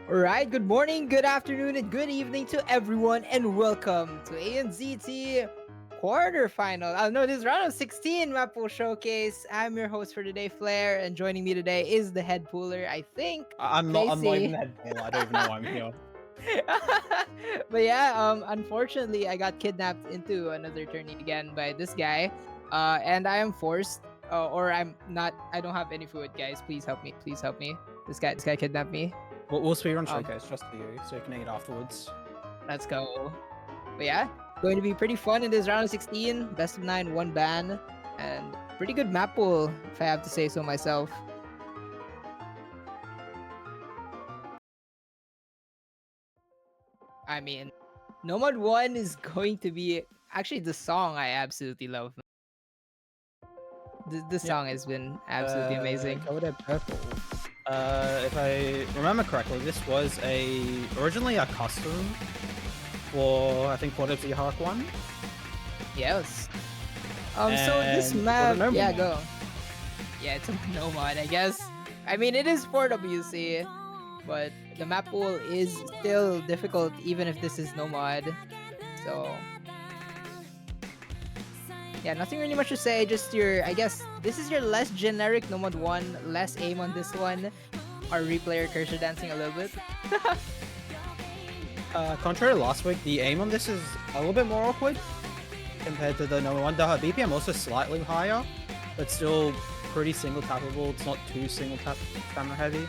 Alright, good morning, good afternoon, and good evening to everyone, and welcome to ANZT quarterfinal. No, this is round of 16 Mappool Showcase. I'm your host for today, Flair, and joining me today is the head pooler, I think, I'm not even Tracy. the head baller. I don't even know why I'm here. But yeah, unfortunately, I got kidnapped into another tourney again by this guy, and I am forced, or I'm not. I don't have any food, guys. Please help me. Please help me. This guy kidnapped me. We'll speedrun Um, showcase just for you, so you can eat afterwards. let's go. But yeah, going to be pretty fun in this round of 16. Best of 9, one ban, and pretty good map pool, if I have to say so myself. I mean, Nomad 1 is going to be actually the song I absolutely love. This Yep. song has been absolutely amazing. Colored purple. If I remember correctly, this was originally a custom for I think Port of the Hark one. Yes. So this And was it map, normal yeah, mod? go. Yeah, it's a Nomad, I guess. I mean, it is for WC, but the map pool is still difficult even if this is Nomad. So yeah, nothing really much to say. Just I guess this is your less generic Nomad 1, less aim on this one. Our replayer cursor dancing a little bit. Contrary to last week, the aim on this is a little bit more awkward compared to the number one. The BPM also slightly higher, but still pretty single tappable. It's not too single tap camera heavy.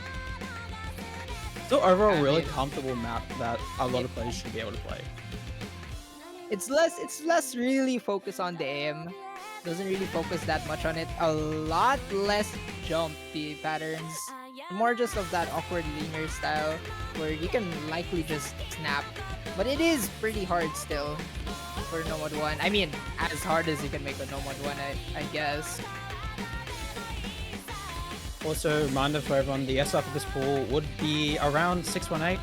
Still overall I really mean, comfortable map that a lot of players should be able to play. it's less really focused on the aim. Doesn't really focus that much on it. A lot less jumpy patterns. More just of that awkward linear style where you can likely just snap. But it is pretty hard still for Nomad 1. I mean, as hard as you can make a Nomad 1, I guess. Also, reminder for everyone, the SR for this pool would be around 618.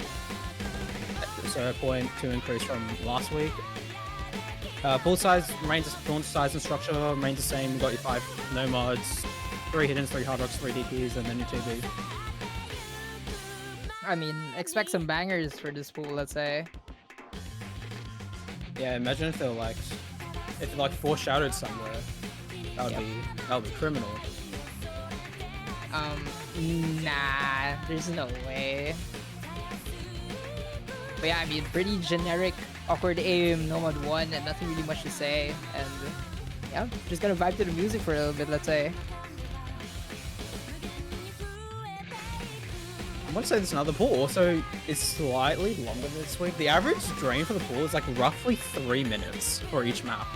So a point to increase from last week. Pool size remains, pool size and structure remains the same. You've got your 5 nomads, 3 hiddens, 3 hard rocks, 3 DPs, and then your 2B. I mean, expect some bangers for this pool, let's say. Yeah, imagine if they were like, foreshadowed somewhere. That would Yep. be criminal. Nah, there's no way. But yeah, I mean, pretty generic, awkward aim, Nomad 1, and nothing really much to say. And yeah, just gonna vibe to the music for a little bit, let's say. I want to say this another pool also is slightly longer this week. The average drain for the pool is like roughly 3 minutes for each map.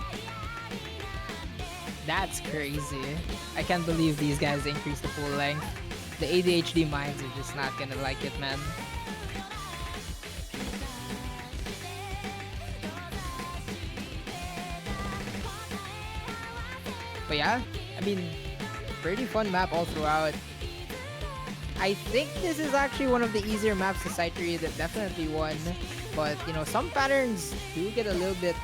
That's crazy. I can't believe these guys increased the pool length. The ADHD minds are just not gonna like it, man. But yeah, I mean, pretty fun map all throughout. I think this is actually one of the easier maps to sight read. That definitely won. But, you know, some patterns do get a little bit,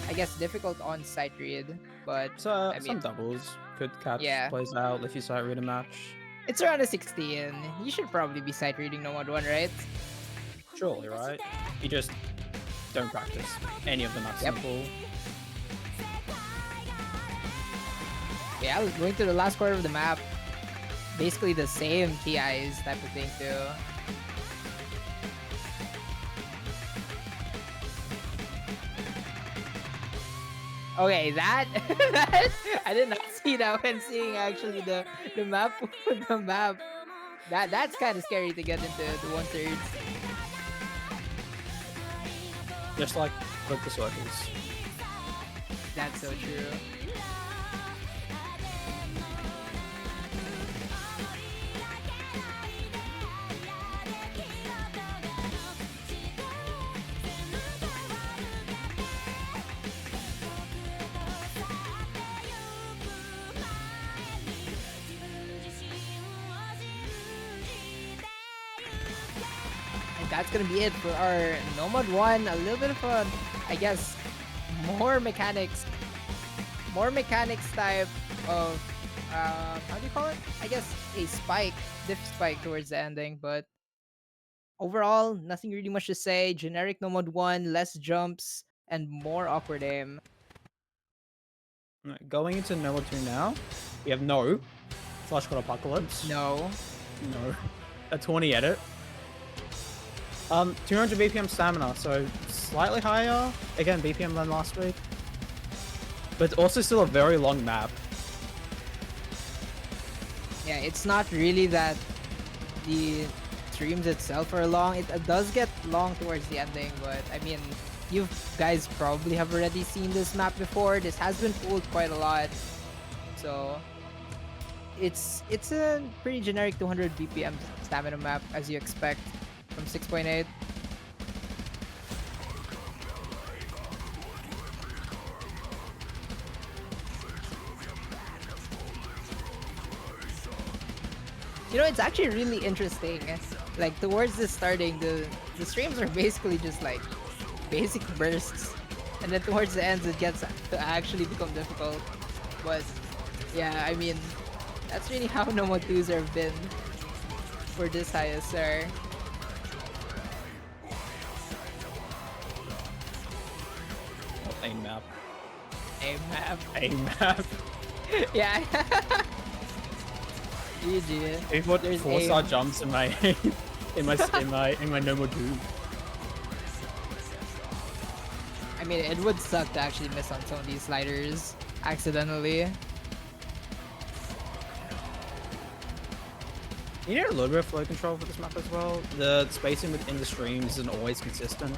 I guess, difficult on sight read. But, So I mean, some doubles could catch yeah. plays out if you sight read a match. It's around a 16. You should probably be sight reading Nomad 1, right? Surely, right? You just don't practice any of the maps in the pool. Yeah, going to the last quarter of the map. Basically the same TIs type of thing too. Okay, that, I did not see that when seeing actually the map the map. That's kind of scary to get into the 1/3. Just like click the circles. That's so true. And that's gonna be it for our Nomad 1. A little bit of a, I guess, more mechanics type of, how do you call it? I guess a spike, diff spike towards the ending, but Overall, nothing really much to say. Generic Nomad 1, less jumps, and more awkward aim. Alright, going into Nova 2 now, we have no Flash Cut Apocalypse. No. No. A 20 edit. 200 BPM stamina, so slightly higher. Again, BPM than last week. But also still a very long map. Yeah, it's not really that the streams itself are long. It does get long towards the ending, but I mean, you guys probably have already seen this map before. This has been pulled quite a lot. So it's a pretty generic 200 BPM stamina map as you expect from 6.8. You know, it's actually really interesting. Like towards the starting, the streams are basically just like basic bursts, and then towards the ends it gets to actually become difficult. But yeah, I mean, that's really how Noma 2s have been for this ISR. A map. A map. A map. Yeah. GG. I put There's 4-star aim. jumps in my in my Nova 2. I mean, it would suck to actually miss on some of these sliders accidentally. You need a little bit of flow control for this map as well. The spacing within the streams isn't always consistent.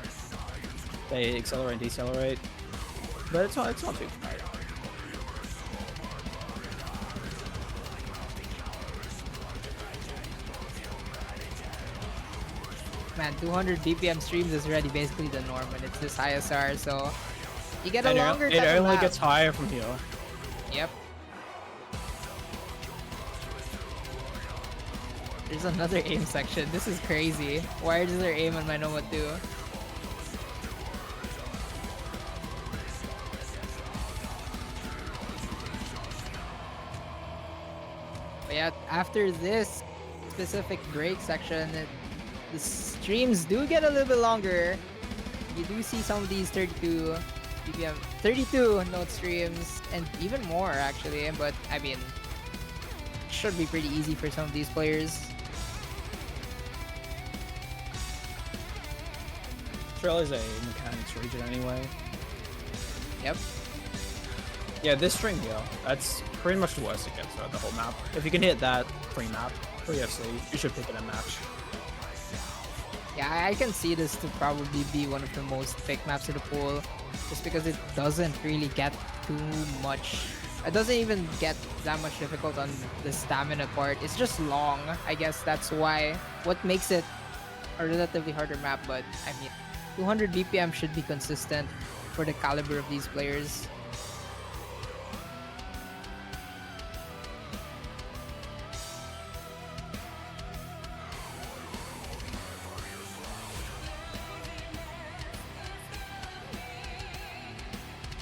They accelerate and decelerate, but it's not too bad. Man, 200 BPM streams is already basically the norm when it's this ISR, so you get a And longer it type of only map. gets higher from here. Yep. There's another aim section. This is crazy. Why is there aim on my Noma 2? But yeah, after this specific break section, the streams do get a little bit longer. You do see some of these 32 BPM, 32 note streams, and even more actually. But I mean, should be pretty easy for some of these players. Australia's a mechanics region anyway. Yep. Yeah, this string here, that's pretty much the worst it gets throughout the whole map. If you can hit that pre-map, pre-FC, you should pick it in match. Yeah, I can see this to probably be one of the most picked maps of the pool, just because it doesn't really get too much. It doesn't even get that much difficult on the stamina part. It's just long. I guess that's why what makes it a relatively harder map. But I mean, 200 BPM should be consistent for the caliber of these players.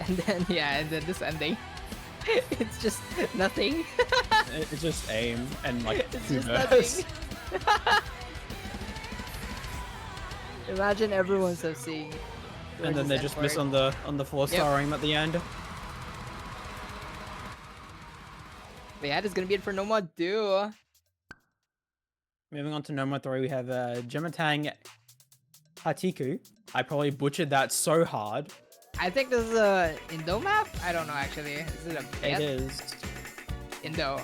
And then yeah, and then this ending, it's just nothing. It's just aim and like It's two just bursts. nothing. Imagine everyone's seeing. And then they just miss on the 4-star aim at the end. But yeah, that's gonna be it for Nomad 2. Moving on to Noma 3, we have Gematang Hatiku. I probably butchered that so hard. I think this is a Indo map. I don't know actually. Is it a It bet? is. Indo.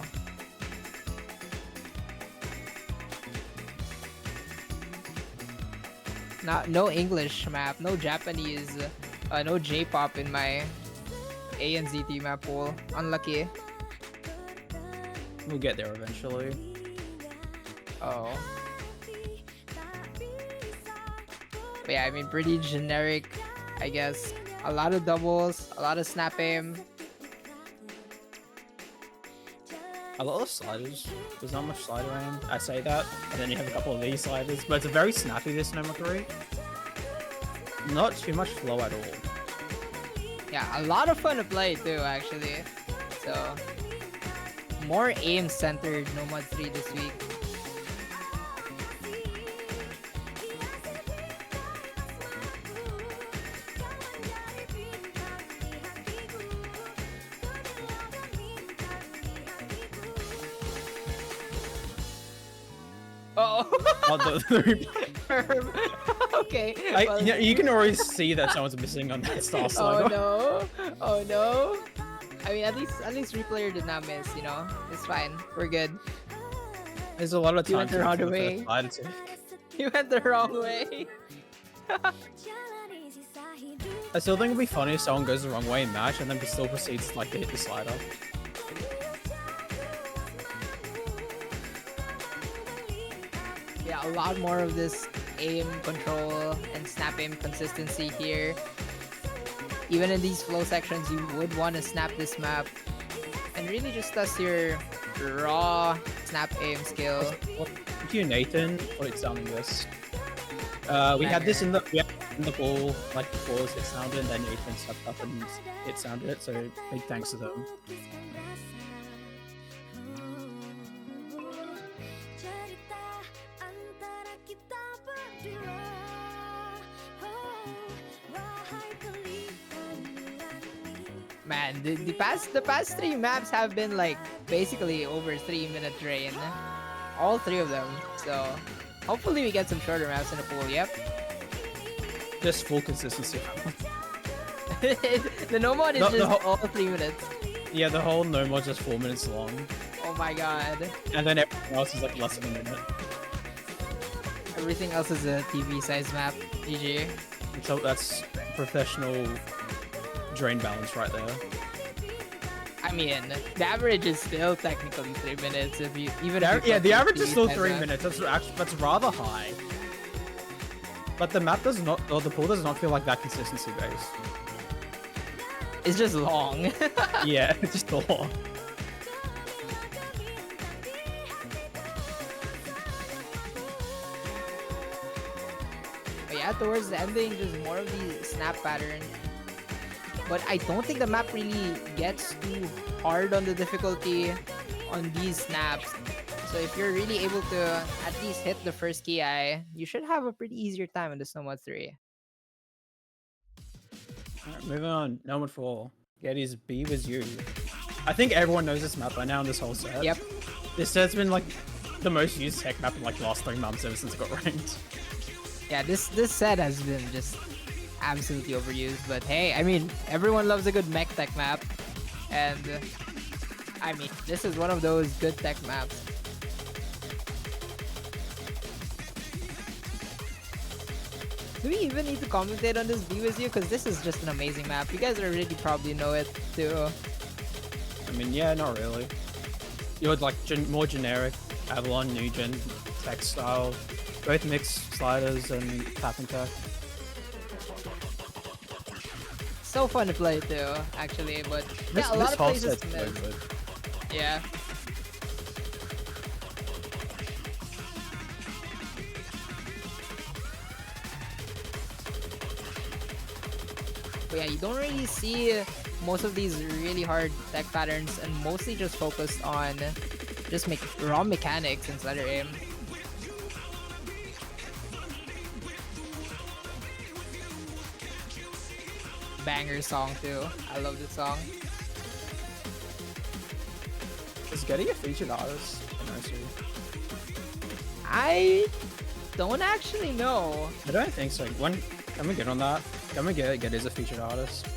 No English map, no Japanese, no J-pop in my ANZT map pool. Unlucky. We'll get there eventually. Oh. But yeah, I mean, pretty generic, I guess. A lot of doubles, a lot of snap aim. A lot of sliders. There's not much slider aim. I say that, and then you have a couple of these sliders, but it's very snappy, this Noma 3. Not too much flow at all. Yeah, a lot of fun to play too, actually. So, more aim-centered Nomad 3 this week. Oh. Oh, the replay. Okay. Well, You can already see that someone's missing on that star oh slider. no. Oh no. I mean, at least replayer did not miss. It's fine. We're good. There's a lot of You time went the to wrong for the way. first slider too. You went the wrong way. I still think it'd be funny if someone goes the wrong way in match and then still proceeds like to hit the slider. Yeah, a lot more of this aim control and snap aim consistency here. Even in these flow sections, you would want to snap this map and really just test your raw snap aim skill. Thank you, Nathan, for sounding this. We had this in the pool like before it sounded, and then Nathan stepped up and it sounded it. So big thanks to them. Man, the past three maps have been like basically over 3-minute drain. All three of them. So hopefully we get some shorter maps in the pool. Yep. Just full consistency. The no mod is just all 3 minutes. Yeah, the whole no mod's just 4 minutes long. Oh my god. And then everything else is like less than a minute. Everything else is a TV size map. GG. So that's professional drain balance right there. I mean, the average is still technically 3 minutes if you even. The average is still 3 map. minutes. That's rather high. But the map does not, or the pool does not feel like that consistency based. It's just long. Yeah, it's just long. But yeah, towards the ending, there's more of the snap pattern. But I don't think the map really gets too hard on the difficulty on these snaps. So if you're really able to at least hit the first ki, you should have a pretty easier time in the Snowmod 3. Alright, moving on. Number 4. Getty's Be With You. I think everyone knows this map by now in this whole set. Yep. This set's been like the most used tech map in like the last 3 months ever since it got ranked. Yeah, this set has been just absolutely overused. But hey, I mean, everyone loves a good mech tech map. And I mean, this is one of those good tech maps. Do we even need to commentate on this Be With You? Because this is just an amazing map. You guys already probably know it too. I mean, yeah, not really. You would like more generic Avalon, new gen tech style. Both mixed sliders and tap and tech. So fun to play too, actually. But This, yeah, a lot of whole places set's so good. Yeah. But yeah, you don't really see most of these really hard tech patterns and mostly just focused on just raw mechanics and slider aim. Banger song too. I love this song. Is Getty a featured artist? I don't actually know. I don't think so. Can we get on that? Can we get Getty as a featured artist?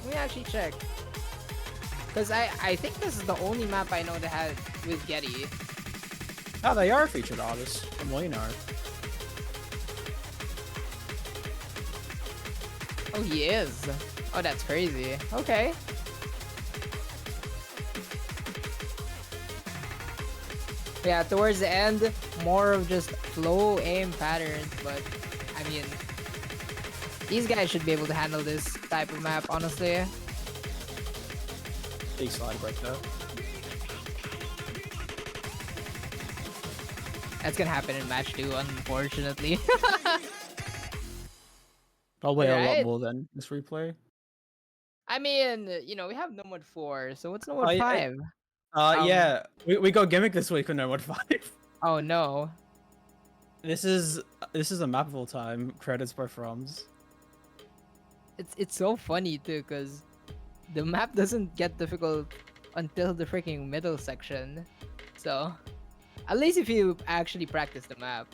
Let me actually check. Because I think this is the only map I know that had with Getty. Oh, they are a featured artist. From what you know. Oh, he is. Oh, that's crazy. Okay. Yeah, towards the end, more of just flow aim patterns, but I mean, these guys should be able to handle this type of map, honestly. Big slide break though. That's gonna happen in match 2, unfortunately. Probably a lot Alright. more than this replay. I mean, we have No Mod 4, so what's No Mod 5? Yeah, we got gimmick this week on No Mod 5. Oh no. This is a map of all time. Credits by Froms. It's so funny too, cause the map doesn't get difficult until the freaking middle section. So At least if you actually practice the map.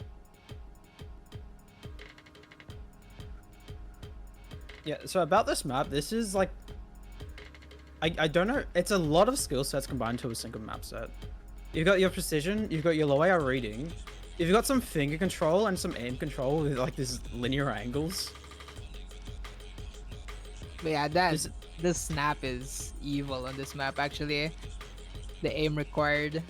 Yeah, so about this map, this is like... I don't know, it's a lot of skill sets combined to a single map set. You've got your precision, you've got your low AR reading, you've got some finger control and some aim control with like these linear angles. But yeah, the snap is evil on this map actually. The aim required.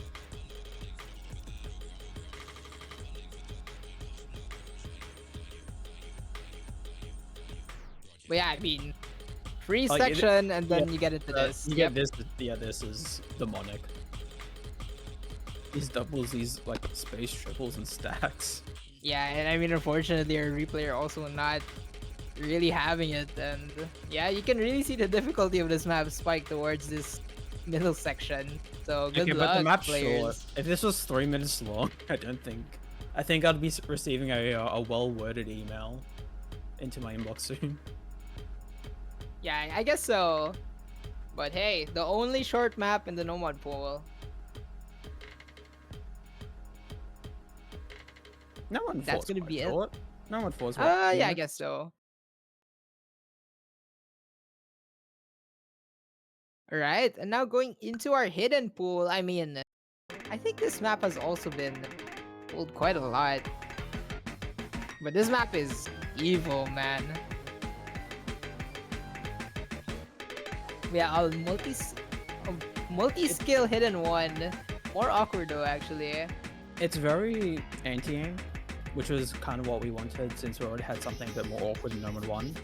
But yeah, I mean, free Like, section and then yeah, you get into this. You Yep. get this, yeah, this is demonic. These doubles, these like space triples and stacks. Yeah, and I mean, unfortunately, our replayer also not really having it, and yeah, you can really see the difficulty of this map spike towards this middle section. So good Okay, luck, but the map's players. short. If this was 3 minutes long, I don't think. I think I'd be receiving a well-worded email into my inbox soon. Yeah, I guess so. But hey, the only short map in the Nomad pool. No one That's forced gonna my be it. thought. No one forced my Yeah, I guess so. Alright, and now going into our hidden pool. I mean, I think this map has also been pulled quite a lot. But this map is evil, man. Yeah, a multi-skill hidden one. More awkward though, actually. It's very anti-aim, which was kind of what we wanted since we already had something a bit more awkward in Nomad 1.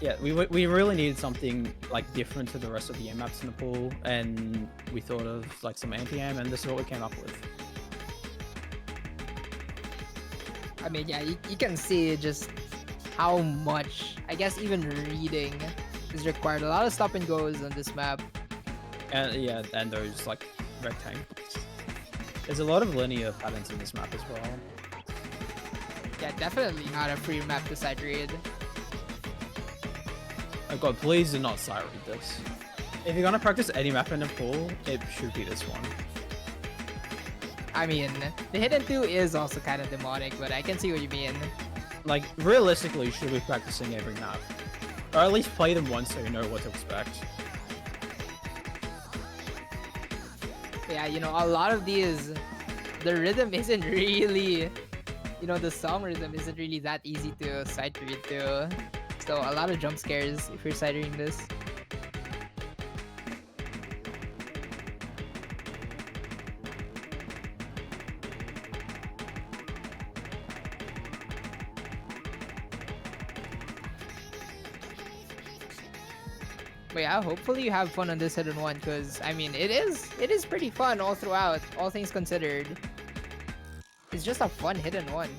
Yeah, we really needed something like different to the rest of the aim maps in the pool, and we thought of like some anti-aim, and this is what we came up with. I mean, yeah, you can see just how much, I guess, even reading is required. A lot of stop and goes on this map. And yeah, and those like rectangles. There's a lot of linear patterns in this map as well. Yeah, definitely not a free map to sight read. Oh god, please do not sight read this. If you're gonna practice any map in the pool, it should be this one. I mean, the hidden 2 is also kind of demonic, but I can see what you mean. Like, realistically, you should be practicing every map. Or at least play them once so you know what to expect. Yeah, you know, a lot of these, the rhythm isn't really, you know, the song rhythm isn't really that easy to sight read to. So a lot of jump scares if you're sight reading this. But yeah, hopefully you have fun on this hidden one, because I mean, it is pretty fun all throughout, all things considered. It's just a fun hidden one.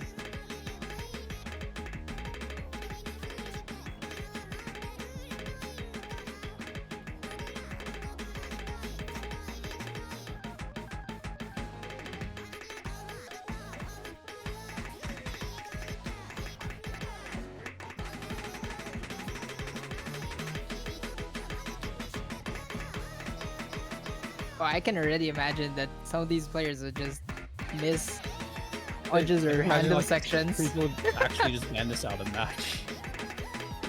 Oh, I can already imagine that some of these players would just miss punches or Imagine, random like, sections. People actually just ban this out of match.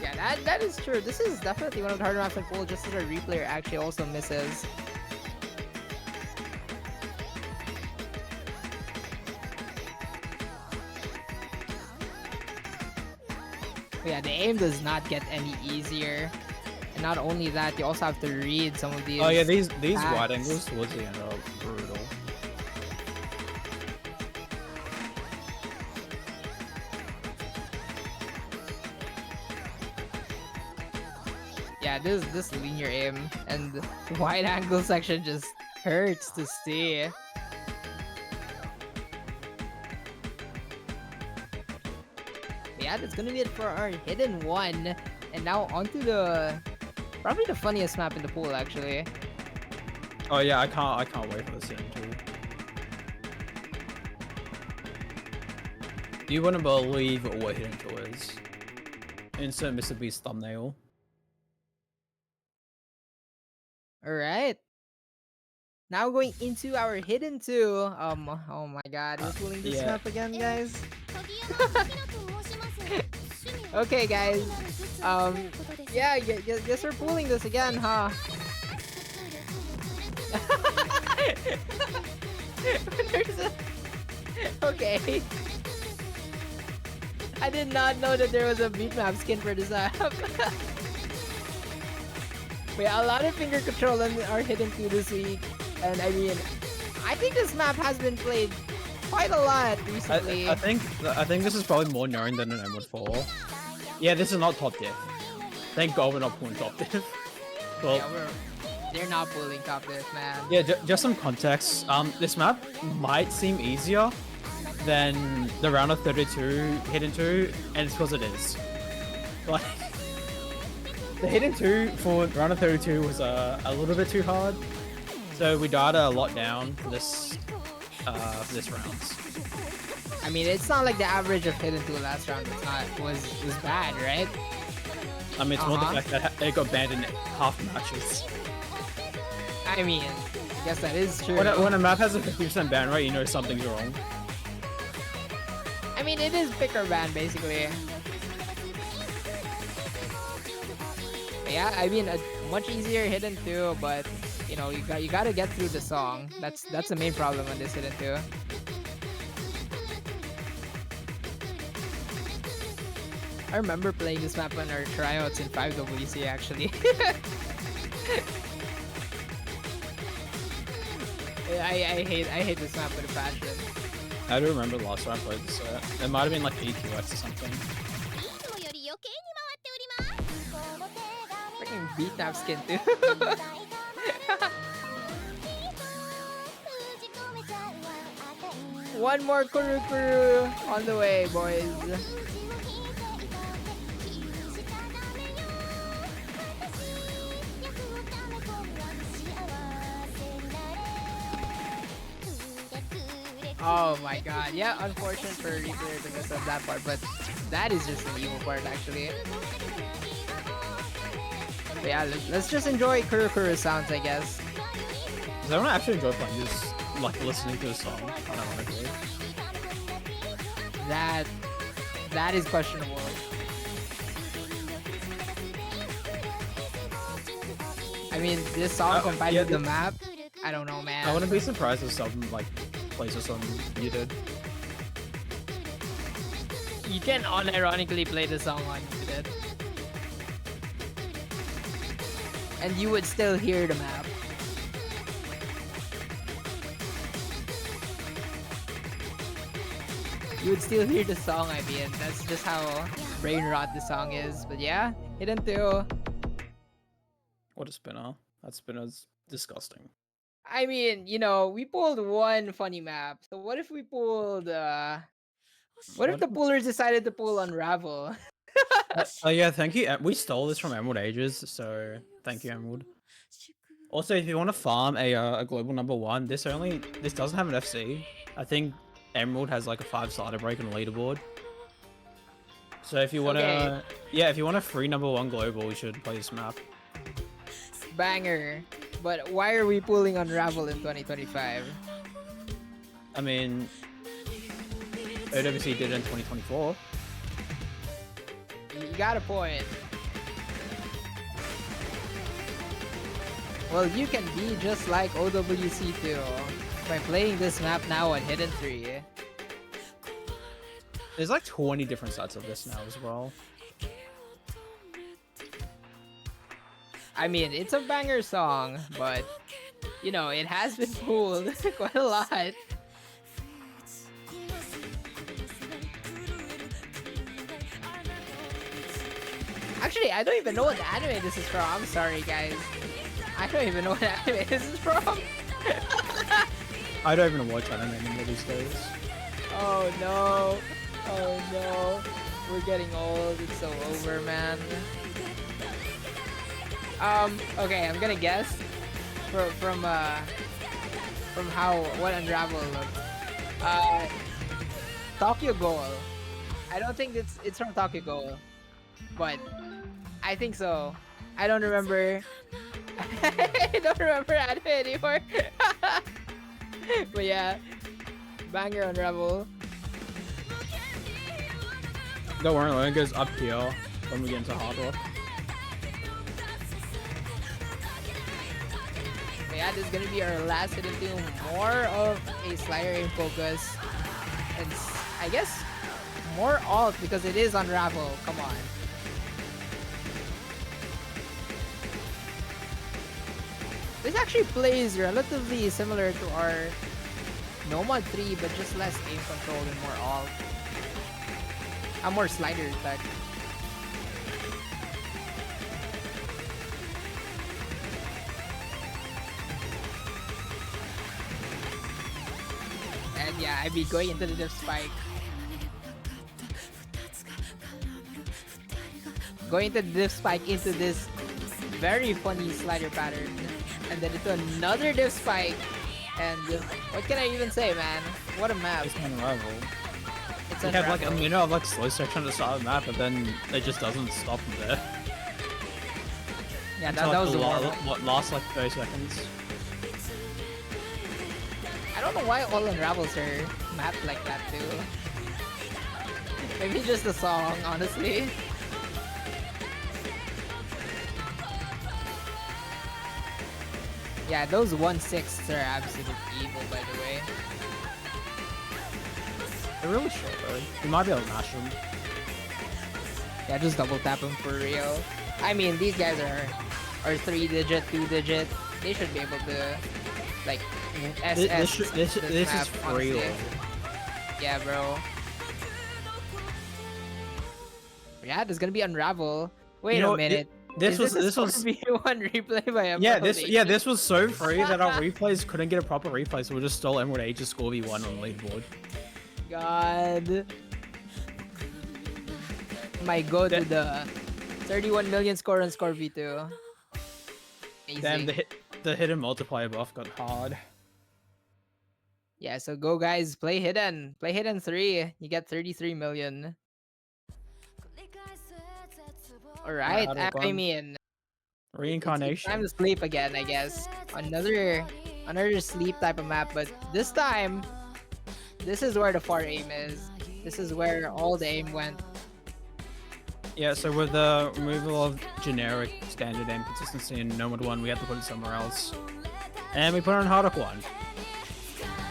Yeah, that is true. This is definitely one of the harder maps in pool, just as our replayer actually also misses. But yeah, the aim does not get any easier. And not only that, you also have to read some of these. Oh yeah, these hacks. wide angles towards the end are brutal. Yeah, this linear aim and wide angle section just hurts to see. Yeah, that's gonna be it for our hidden one. And now onto the probably the funniest map in the pool, actually. Oh yeah, I can't wait for this thing too. You wouldn't believe what Hidden Tool is. Insert Mr. Beast thumbnail. All right. Now going into our hidden two. Oh my god, we're pulling this Yeah. map again, guys. Okay, guys. Yeah, guess we're pulling this again, huh? Okay. I did not know that there was a beat map skin for this app. But yeah, a lot of finger control are hidden to this week. And I mean, I think this map has been played quite a lot recently. I think this is probably more known than an Emerald 4. Yeah, this is not top diff. Thank God we're not pulling top diff. Well, Yeah, they're not pulling top diff, man. yeah, just some context. This map might seem easier than the round of 32 hidden 2, and it's because it is. Like, the hidden 2 for round of 32 was a little bit too hard, so we died a lot down for this round. I mean, it's not like the average of hidden 2 last round was bad, right? I mean, it's more the fact that it got banned in half matches. I mean, I guess that is true. When a map has a 50% ban rate, you know something's wrong. I mean, it is picker ban basically. Yeah, I mean, a much easier hidden 2, but you know, you gotta get through the song. That's the main problem on this hidden 2. I remember playing this map on our tryouts in 5WC actually. I hate this map with a passion. I do remember the last time I played this. It might have been like EQX or something. Freaking beat tap skin too. One more Kuru Kuru on the way, boys. Oh my god, yeah, unfortunate for Reaper to miss up that part, but that is just an evil part actually. But yeah, let's just enjoy Kuru Kuru sounds, I guess. Does everyone actually enjoy playing this, like listening to the song? Unironically. That is questionable. I mean, this song combined with the map, I don't know, man. I wouldn't be surprised if someone like plays this on muted. You can unironically play the song on muted. And you would still hear the map. You would still hear the song, I mean. That's just how brain rot the song is. But yeah, hidden 2. What a spinner. That spinner's disgusting. I mean, you know, we pulled one funny map. So what if we pulled what if the pullers decided to pull Unravel? Yeah, thank you. We stole this from Emerald Ages, so thank you, Emerald. Also, if you want to farm a global number 1, this doesn't have an FC. I think Emerald has like a 5-slider break on the leaderboard. So if you want to, yeah, if you want a free number 1 global, you should play this map. Banger. But why are we pulling Unravel in 2025? I mean, OWC did it in 2024. You got a point. Well, you can be just like OWC too by playing this map now on Hidden 3. There's like 20 different sets of this now as well. I mean, it's a banger song, but you know, it has been pulled quite a lot. Actually, I don't even know what anime this is from. I'm sorry, guys. I don't even know what anime this is from. I don't even watch anime anymore these days. Oh no. Oh no. We're getting old. It's so over, man. Okay, I'm gonna guess from what Unravel looks. Tokyo Ghoul. I don't think it's from Tokyo Ghoul, but I think so. I don't remember I don't remember anime anymore. But yeah, banger Unravel. Don't worry, when it goes up here when we get into hard rock. But yeah, this is gonna be our last hidden thing. More of a slider aim focus, and I guess more alt because it is Unravel. Come on. This actually plays relatively similar to our Nomad 3, but just less aim control and more alt. More slider attack. And yeah, I'd be going into the diff spike. Going into the diff spike into this very funny slider pattern. And then into another diff spike. And what can I even say, man? What a map. It's Unravel. It's You have like a Unravel. minute of like slow section at the start of the map, but then it just doesn't stop from there. Yeah, Until, that like, was the what last like 30 seconds. I don't know why all Unravels are mapped like that too. Maybe just the song, honestly. Yeah, those 1/6s are absolute evil, by the way. They're really short though. You might be able to mash them. Yeah, just double tap them for real. I mean, these guys are 3-digit, 2-digit. They should be able to, like, SS. This is map, free. honestly. Yeah, bro. Yeah, there's gonna be Unravel. Wait You know, a minute. This was This one replay by Emerald this was so free that our replays couldn't get a proper replay, so we just stole Emerald Age's score v1 on the leaderboard. God. Might go to the 31 million score on Score V2. Amazing. Damn, the hidden multiplier buff got hard. Yeah, so go guys, play hidden. Play hidden 3. You get 33 million. Alright, Yeah, I mean, it's Reincarnation. time to sleep again, I guess. Another sleep type of map, but this time, this is where the far aim is. This is where all the aim went. Yeah, so with the removal of generic standard aim consistency in Nomad 1, we had to put it somewhere else. And we put it on Hardock 1.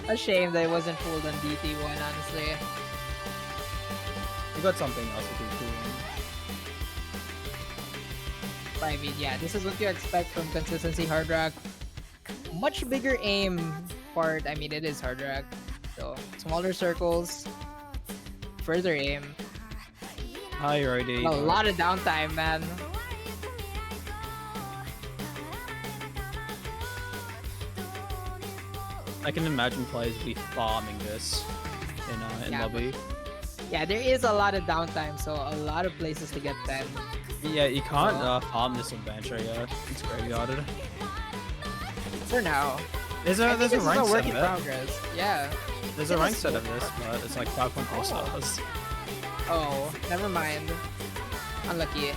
A shame that it wasn't pulled on DT1, honestly. We got something else to do too. But I mean, yeah, this is what you expect from consistency hard rock. Much bigger aim part. I mean, it is hard rock. So, smaller circles, further aim. Hi, Roddy. A lot of downtime, man. I can imagine players be farming this in Yeah, lobby. Yeah, there is a lot of downtime, so a lot of places to get 10. Yeah, you can't farm this adventure yet. It's graveyarded. For now. There's I a think this is rank a work set in of it. progress. Yeah. There's a rank set of this, but it's like 5.4 stars. Oh, never mind. Unlucky.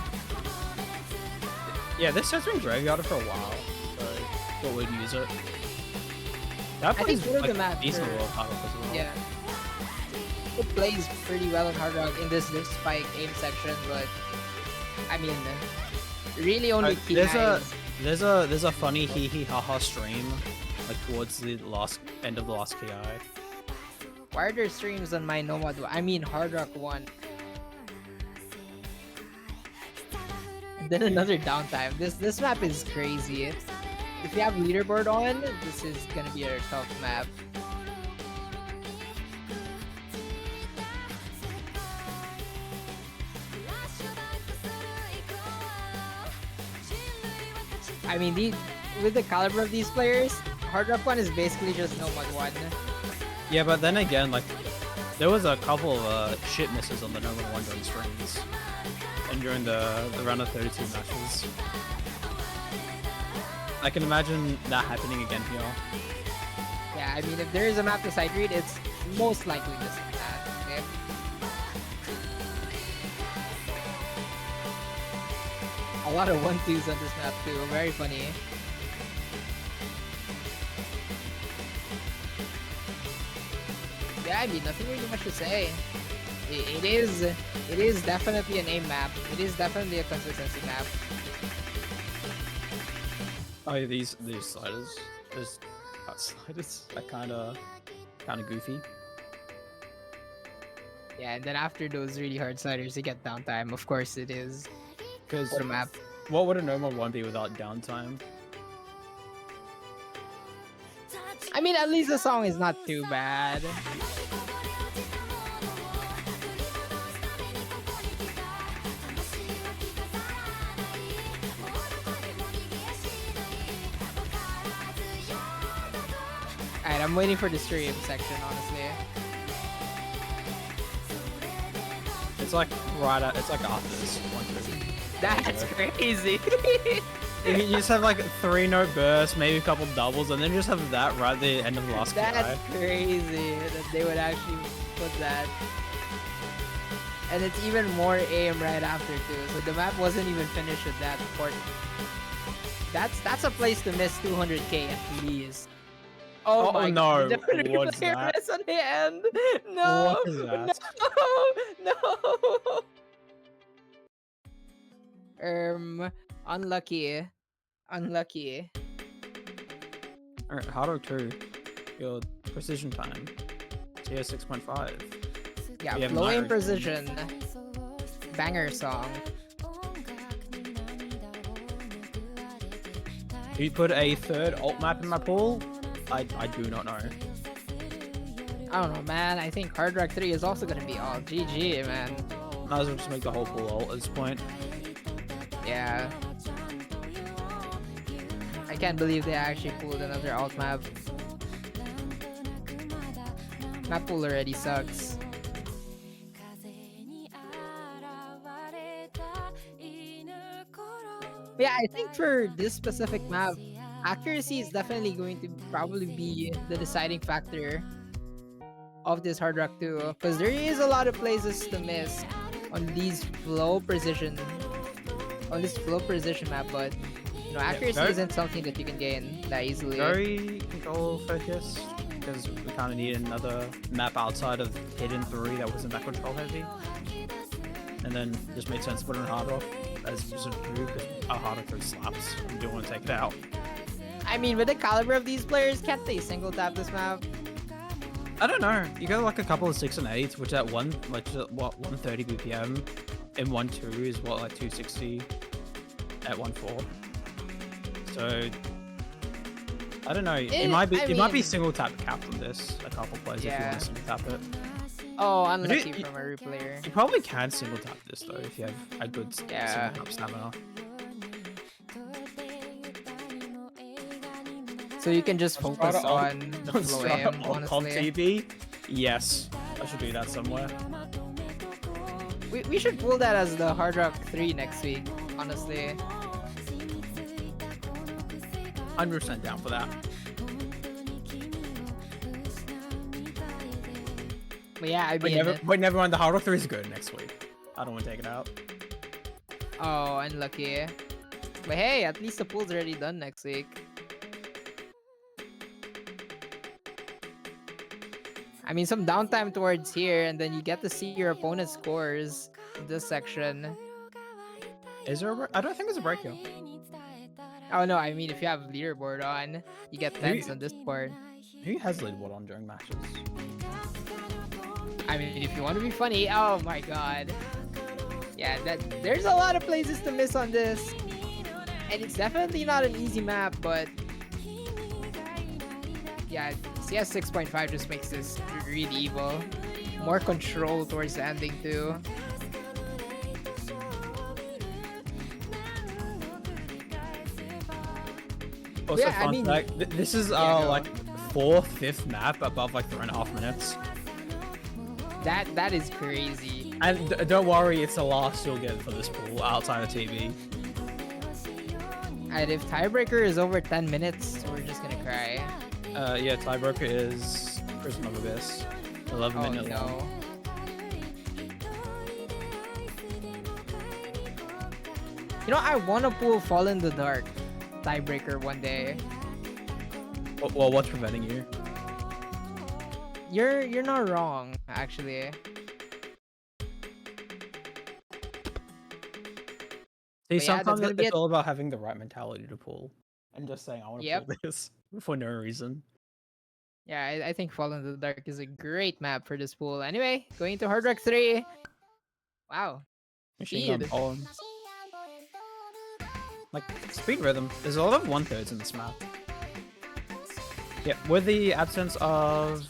Yeah, this set's been graveyarded for a while, so thought we'd use it. That I think plays one of like the maps decent are- world as well. Yeah. It plays pretty well in hard rock in this spike aim section, but I mean, really only key There's a funny hee hee ha ha stream like towards the end of the last KI. Why are there streams on my Nomad? I mean, Hard Rock 1. And then another downtime. This map is crazy. If you have leaderboard on, this is gonna be a tough map. I mean, with the caliber of these players, Hard Rock 1 is basically just Nomad 1. Yeah, but then again, like there was a couple of shit misses on the Nomad 1 during streams and during the round of 32 matches. I can imagine that happening again here. Yeah, I mean, if there is a map to side read, it's most likely this map. Okay? A lot of 1-2s on this map too. Very funny. Yeah, I mean, nothing really much to say. It is definitely an aim map. It is definitely a consistency map. Oh, yeah, these sliders, those sliders are kind of goofy. Yeah, and then after those really hard sliders, you get downtime. Of course, it is. Because What a map. what would a normal one be without downtime? I mean, at least the song is not too bad. Alright, I'm waiting for the stream section, honestly. It's like it's like after this one. That's crazy. You just have like 3-note bursts, maybe a couple doubles, and then you just have that right at the end of the last That's guy. crazy that they would actually put that. And it's even more aim right after too. So the map wasn't even finished at that point. That's a place to miss 200k at least. Oh my no! God. The What's player that? miss on the end. No. What is that? No. Unlucky. Unlucky. Alright, Haro 2, your precision time, TS 6.5. Yeah, We have flowing Myra. precision. Banger song. Do you put a third alt map in Mappool? I do not know. I don't know, man. I think Hard Rock 3 is also gonna be all GG, man. Might as well just make the whole pool alt at this point. Yeah. I can't believe they actually pulled another alt map. Mappool already sucks. But yeah, I think for this specific map, accuracy is definitely going to probably be the deciding factor of this Hard Rock 2, because there is a lot of places to miss on these flow precision map, but you know, accuracy isn't something that you can gain that easily. Very control focused, because we kind of need another map outside of Hidden 3 that wasn't that control heavy. And then it just made sense to put in Hard Rock as just a move, because our Hard Rock 3 slaps. We don't want to take it out. I mean, with the caliber of these players, can't they single tap this map? I don't know. You got like a couple of 6 and 8s, which at 130 BPM, and 1.2 is what, like 260 at 1.4. So I don't know. It might be single tap capped on this. A couple plays if you want to single tap it. Oh, unlucky from a replayer. You probably can single tap this though if you have a good single tap stamina. So you can just focus on the flow aim, honestly. TV? Yes. I should do that somewhere. We should pull that as the Hard Rock 3 next week, honestly. 100% down for that. But yeah, I mean... Never mind, the Hard Rock 3 is good next week. I don't want to take it out. Oh, unlucky. But hey, at least the pool's already done next week. I mean, some downtime towards here, and then you get to see your opponent's scores in this section. Is there a break? I don't think there's a break here. Oh no, I mean, if you have leaderboard on, you get 10s on this part. Who has leaderboard on during matches? I mean, if you want to be funny, oh my god. Yeah, there's a lot of places to miss on this. And it's definitely not an easy map, but... yeah, CS 6.5 just makes this really evil. More control towards the ending too. Also, yeah, fun fact, this is like 4th, 5th map above like 3.5 minutes. That is crazy. And don't worry, it's the last you'll get for this pool outside of TV. And if tiebreaker is over 10 minutes, we're just gonna cry. Yeah, tiebreaker is Prison of Abyss. 11 minutes long. You know, I want to pull Fall in the Dark tiebreaker one day. Well, what's preventing you? You're not wrong, actually. See, But yeah, that's sometimes gonna be it's it. all about having the right mentality to pull, and just saying I want to Yep. pull this for no reason. Yeah, I think Fall in the Dark is a great map for this pool. Anyway, going to Hard Rock 3. Wow. Machine gun Speed. pollen. Like speed rhythm. There's a lot of 1/3s in this map. Yeah, with the absence of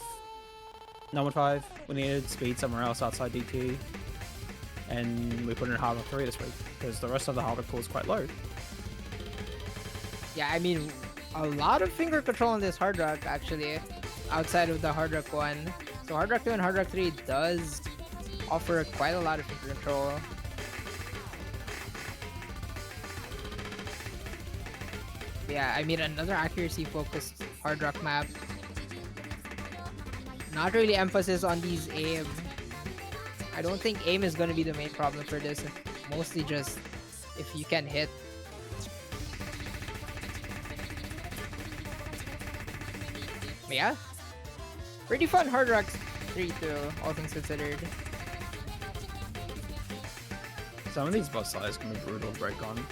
number 5, we needed speed somewhere else outside DT, and we put in Hard Rock 3 this week because the rest of the Hard Rock pool is quite low. Yeah, I mean, a lot of finger control on this Hard Rock, actually, outside of the Hard Rock 1. So Hard Rock 2 and Hard Rock 3 does offer quite a lot of finger control. Yeah, I mean, another accuracy-focused Hard Rock map. Not really emphasis on these aim. I don't think aim is going to be the main problem for this. Mostly just if you can hit. But yeah, pretty fun Hard Rock 3 too, all things considered. Some of these boss sizes can be brutal to break on.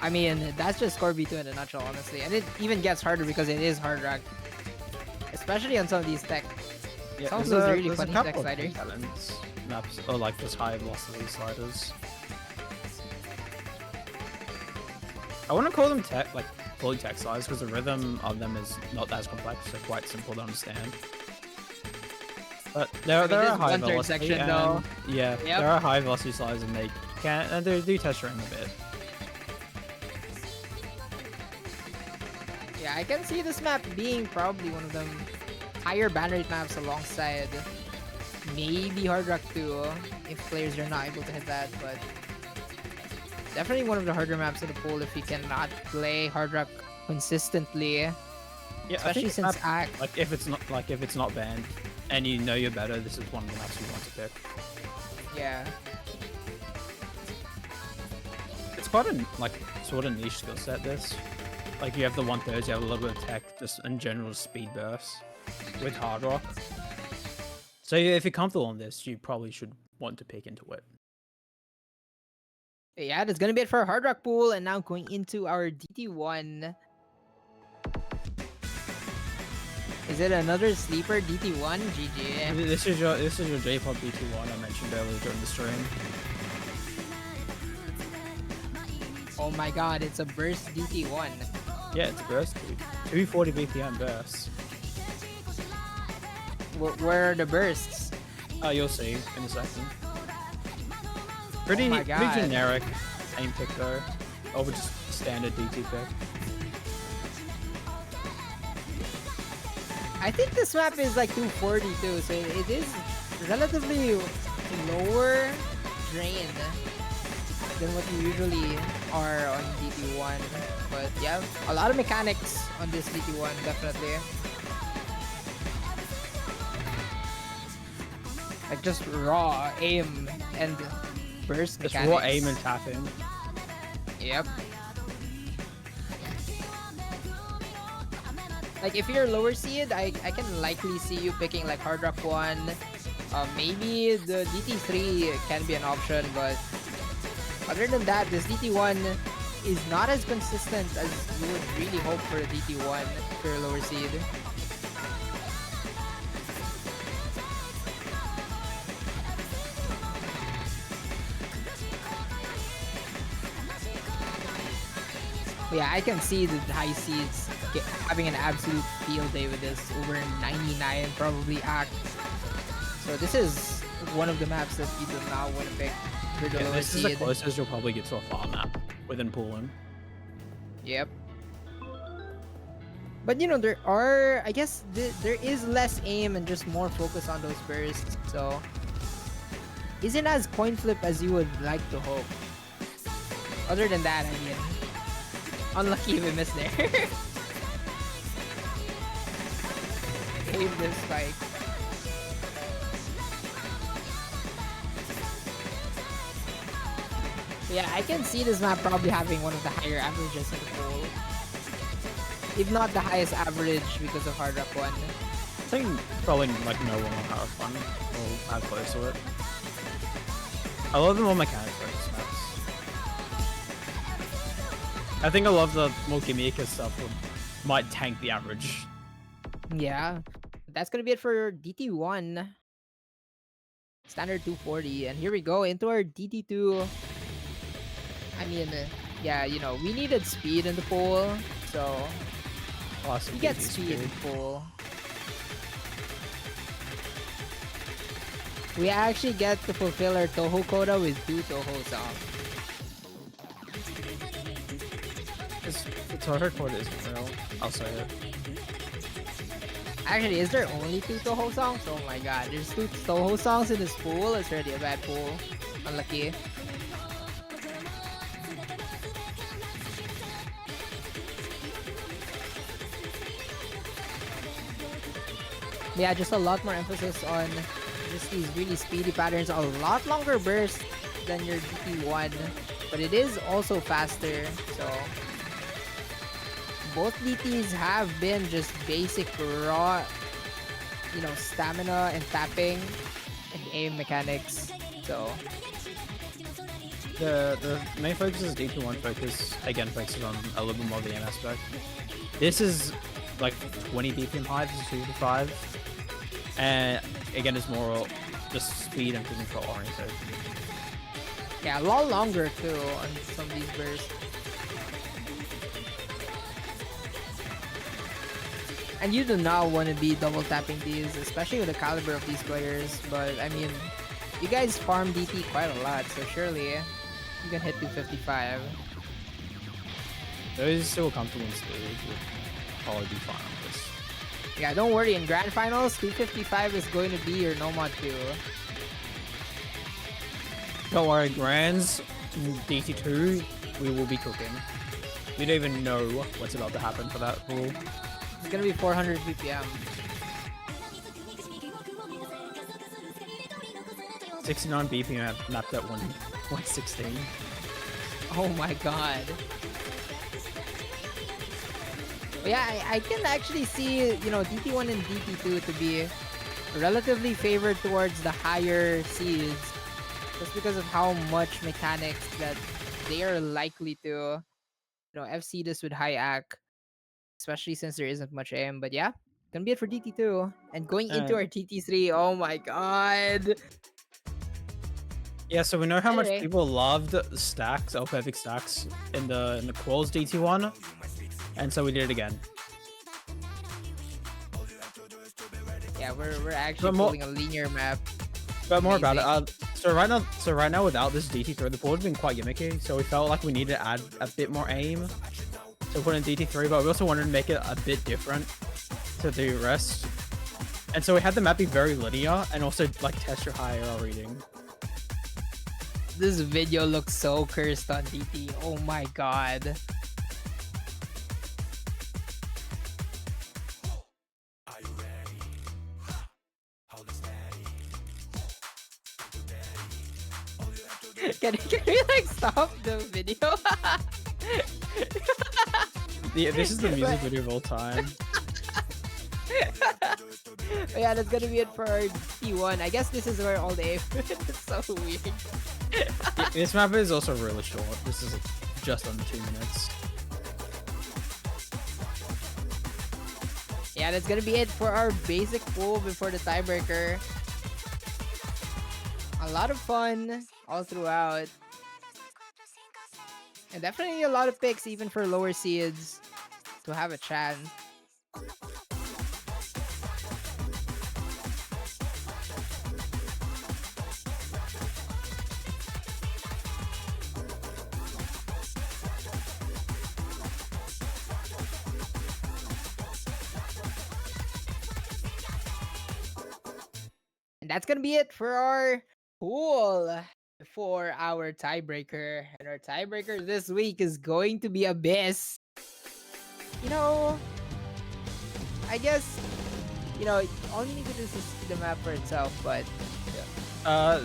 I mean, that's just Core B2 in a nutshell, honestly. And it even gets harder because it is Hard Rock. Especially on some of these tech. Yeah, Some of those really there's a funny tech couple of sliders. talents maps, or like those high velocity sliders. I wouldn't call them tech, like fully tech sliders, because the rhythm of them is not as complex. They're quite simple to understand. But there this are high 1/3 velocity section, and, though. yeah, Yep. there are high velocity sliders, and they can and they do test your aim a bit. Yeah, I can see this map being probably one of them higher ban rate maps alongside maybe Hard Rock 2 if players are not able to hit that, but definitely one of the harder maps in the pool if you cannot play Hard Rock consistently. Yeah, I Especially think since like if it's not banned and you know you're better, this is one of the maps you want to pick. yeah. It's quite a like sort of niche skill set. This, like you have the 1/3, you have a little bit of tech, just in general speed bursts with Hard Rock. So if you're comfortable on this, you probably should want to pick into it. Yeah, that's gonna be it for our Hard Rock pool, and now going into our DT1. Is it another sleeper DT1? GG. This is your J-pop BT1 I mentioned earlier during the stream. Oh my god, it's a burst DT1. Yeah, it's a burst, dude. 240 BPM burst. Where are the bursts? Oh, you'll see in a second. Pretty, my pretty God. generic aim pick though. Over just standard DT pick. I think this map is like 240 too, so it is relatively lower drain than what you usually are on DT1. But yeah, a lot of mechanics on this DT1, definitely. Like just raw aim and burst Just mechanics. raw aim and tap in. Yep. Like if you're lower seed, I can likely see you picking like Hard Rock 1. Maybe the DT3 can be an option, but other than that, this DT1 is not as consistent as you would really hope for a DT1 if you're a lower seed. Yeah, I can see the high seeds having an absolute field day with this, over 99 probably act. So this is one of the maps that you do not want to pick for the Yeah, lower this is the seed. closest you'll probably get to a far map within pooling. Yep. But you know, there are, I guess there is less aim and just more focus on those bursts. So isn't as coin flip as you would like to hope. Other than that, I mean, unlucky we missed there. Aim this spike. Yeah, I can see this map probably having one of the higher averages in the pool. If not the highest average because of Hard Rock 1. I think probably like no one will have fun or have close to it. I love the more mechanics focused maps. I think a lot of the more gimmicky stuff might tank the average. Yeah. That's gonna be it for DT1. Standard 240. And here we go into our DT2. I mean, yeah, you know, we needed speed in the pool. So, Awesome. we get speed in the pool. We actually get to fulfill our Toho quota with 2 Toho songs. The Toho quota isn't real. I'll say it. Actually, is there only 2 Toho songs? Oh my god, there's 2 Toho songs in this pool. It's already a bad pool. Unlucky. Yeah, just a lot more emphasis on just these really speedy patterns. A lot longer burst than your DT1, but it is also faster. So both DTs have been just basic raw, you know, stamina and tapping and aim mechanics. So the main focus is DT1 focus, again focuses on a little bit more of the aim aspect. This is like 20 BPM high, this is 255. And again, it's more just speed and control oriented. yeah, a lot longer too on some of these bursts. And you do not want to be double tapping these, especially with the caliber of these players. But I mean, you guys farm DT quite a lot, so surely you can hit 255. Those still comfortable in speed would probably be fine on this. Yeah, don't worry, in Grand Finals, 255 is going to be your no mod 2. Don't worry, Grands, DT2, we will be cooking. You don't even know what's about to happen for that pool. It's gonna be 400 BPM. 69 BPM mapped at 116. Oh my god. But yeah, I can actually see, you know, DT1 and DT2 to be relatively favored towards the higher seeds. Just because of how much mechanics that they are likely to, you know, FC this with high AC. Especially since there isn't much aim. But yeah, gonna be it for DT2. And going into our DT3, oh my god. Yeah, so we know how much Anyway. people loved stacks, perfect stacks in the Quals DT1, and so we did it again. Yeah, we're actually pulling a linear map. But more about it. So right now without this DT3, the board has been quite gimmicky. So we felt like we needed to add a bit more aim. So we put in DT3, but we also wanted to make it a bit different to the rest. And so we had the map be very linear and also like test your high AR reading. This video looks so cursed on DT. Oh my god. Can we like stop the video? Yeah, this is the music video of all time. But yeah, that's gonna be it for our T1. I guess this is where all the aim is so weird. This map is also really short. This is just under 2 minutes. Yeah, that's gonna be it for our basic pool before the tiebreaker. A lot of fun all throughout. And definitely a lot of picks even for lower seeds to have a chance. And that's gonna be it for our pool for our tiebreaker. And our tiebreaker this week is going to be Abyss. You know, I guess, you know, all you need to do is see the map for itself, but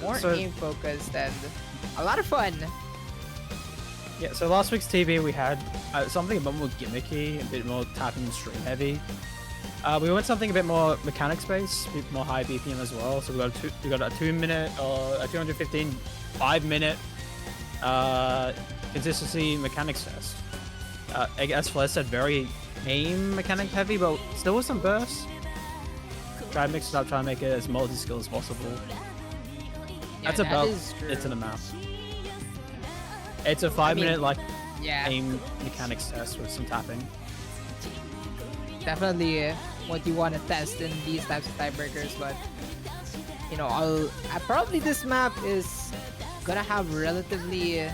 more So aim focused and a lot of fun. Yeah, so last week's TV we had something a bit more gimmicky, a bit more tapping and stream heavy. We went something a bit more mechanics based, a bit more high BPM as well. So we got a 2 minute or a 215 5 minute consistency mechanics test. I guess Flair said very aim mechanic heavy, but still with some bursts. Try to mix it up, try to make it as multi-skill as possible. Yeah, That's that about is true. it to the map. It's a 5 minute like Yeah, aim mechanics test with some tapping. definitely what you want to test in these types of tiebreakers. But you know, probably this map is gonna have relatively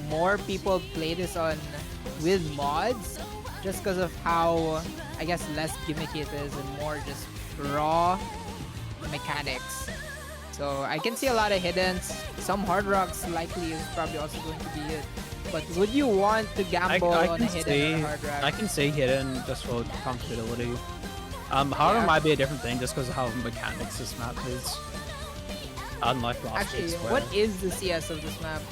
more people play this on with mods, just because of how I guess less gimmicky it is and more just raw mechanics. So I can see a lot of hiddens. Some hard rocks likely is probably also going to be it. But would you want to gamble on a hidden or a hard rock? I can see hidden just for comfortability. Harder Yeah. might be a different thing just because of how mechanics this map is. Unlike last Actually, week's where... what is the CS of this map?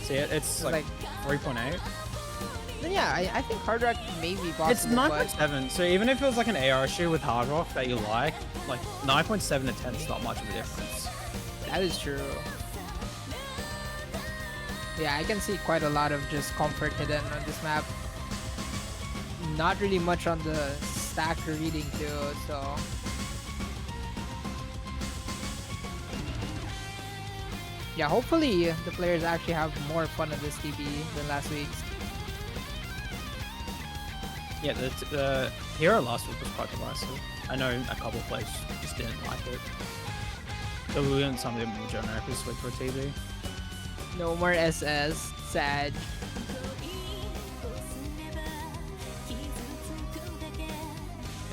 See, it's like 3.8. Then yeah, I think hard rock may be possible. It's 9.7, so even if it was like an AR issue with hard rock that you like 9.7 to 10 is not much of a difference. That is true. Yeah, I can see quite a lot of just comfort hidden on this map. Not really much on the stack reading too, so... Yeah, hopefully the players actually have more fun on this TP than last week's. Yeah, the hero last week was quite divisive. I know a couple of players just didn't like it. So we went something more generic this week for TV. No more SS. Sad.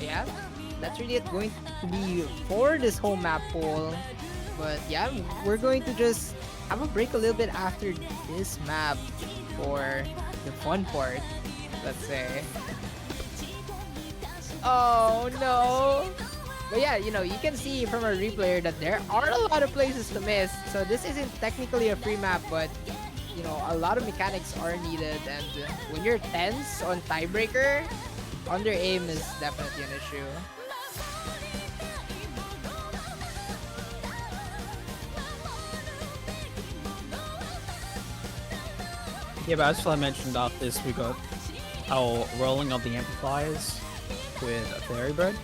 Yeah, that's really it going to be for this whole map poll. But yeah, we're going to just have a break a little bit after this map for the fun part, let's say. Oh no! But yeah, you know, you can see from a replayer that there are a lot of places to miss. So this isn't technically a free map, but you know, a lot of mechanics are needed. And when you're tense on tiebreaker, under aim is definitely an issue. Yeah, but as I mentioned after this, we got our rolling of the amplifiers with a fairy bread.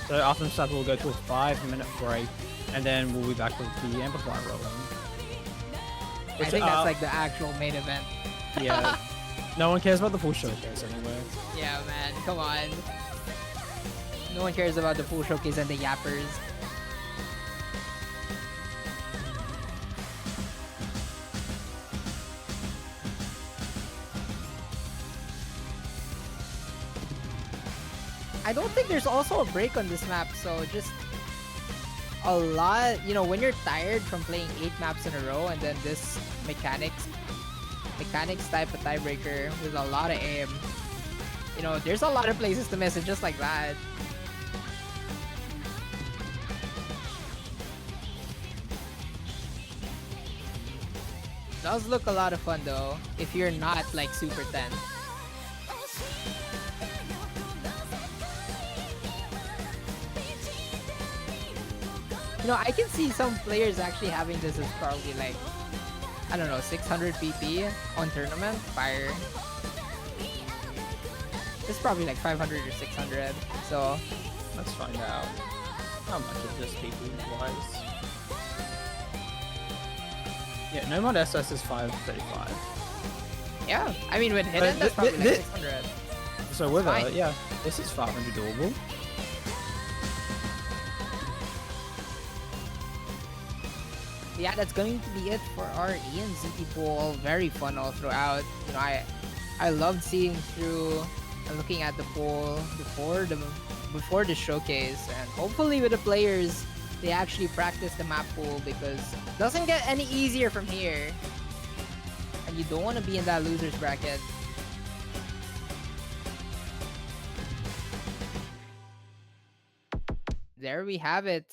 So after this, we'll go to a 5-minute break, and then we'll be back with the amplifier rolling. I think that's like the actual main event. Yeah. No one cares about the full showcase anyway. Yeah, man, come on. No one cares about the full showcase and the yappers. I don't think there's also a break on this map, so just a lot, you know, when you're tired from playing 8 maps in a row and then this mechanics type of tiebreaker with a lot of aim, you know, there's a lot of places to miss it just like that. Does look a lot of fun though, if you're not like super tense. You know, I can see some players actually having this as probably like, I don't know, 600 PP on tournament fire. It's probably like 500 or 600. So Let's find out how much is this PP wise. Yeah, no mod SS is 535. yeah, I mean with hidden that's probably like 600. So with fine. yeah, this is 500 doable. Yeah, that's going to be it for our ANZT poll. Very fun all throughout. You know, I loved seeing through and looking at the poll before the showcase, and hopefully with the players they actually practice the map pool, because it doesn't get any easier from here. And you don't want to be in that losers bracket. There we have it.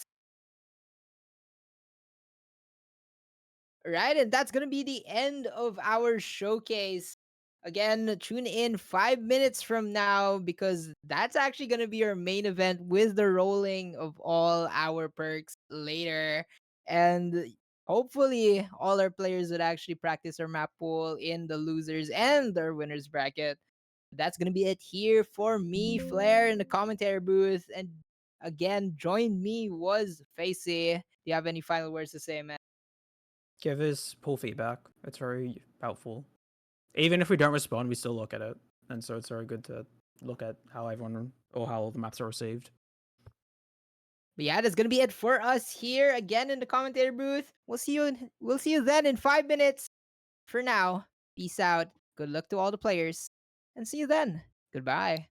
Right, and that's gonna be the end of our showcase. Again, tune in 5 minutes from now because that's actually gonna be our main event with the rolling of all our perks later. And hopefully all our players would actually practice our map pool in the losers and their winners bracket. That's gonna be it here for me, Flair, in the commentary booth. And again, join me was Facey. Do you have any final words to say, man? Give us pull feedback. It's very helpful. Even if we don't respond, we still look at it, and so it's very good to look at how everyone or how all the maps are received. But yeah, that's gonna be it for us here again in the commentator booth. We'll see you then in 5 minutes. For now, peace out. Good luck to all the players. And see you then. Goodbye.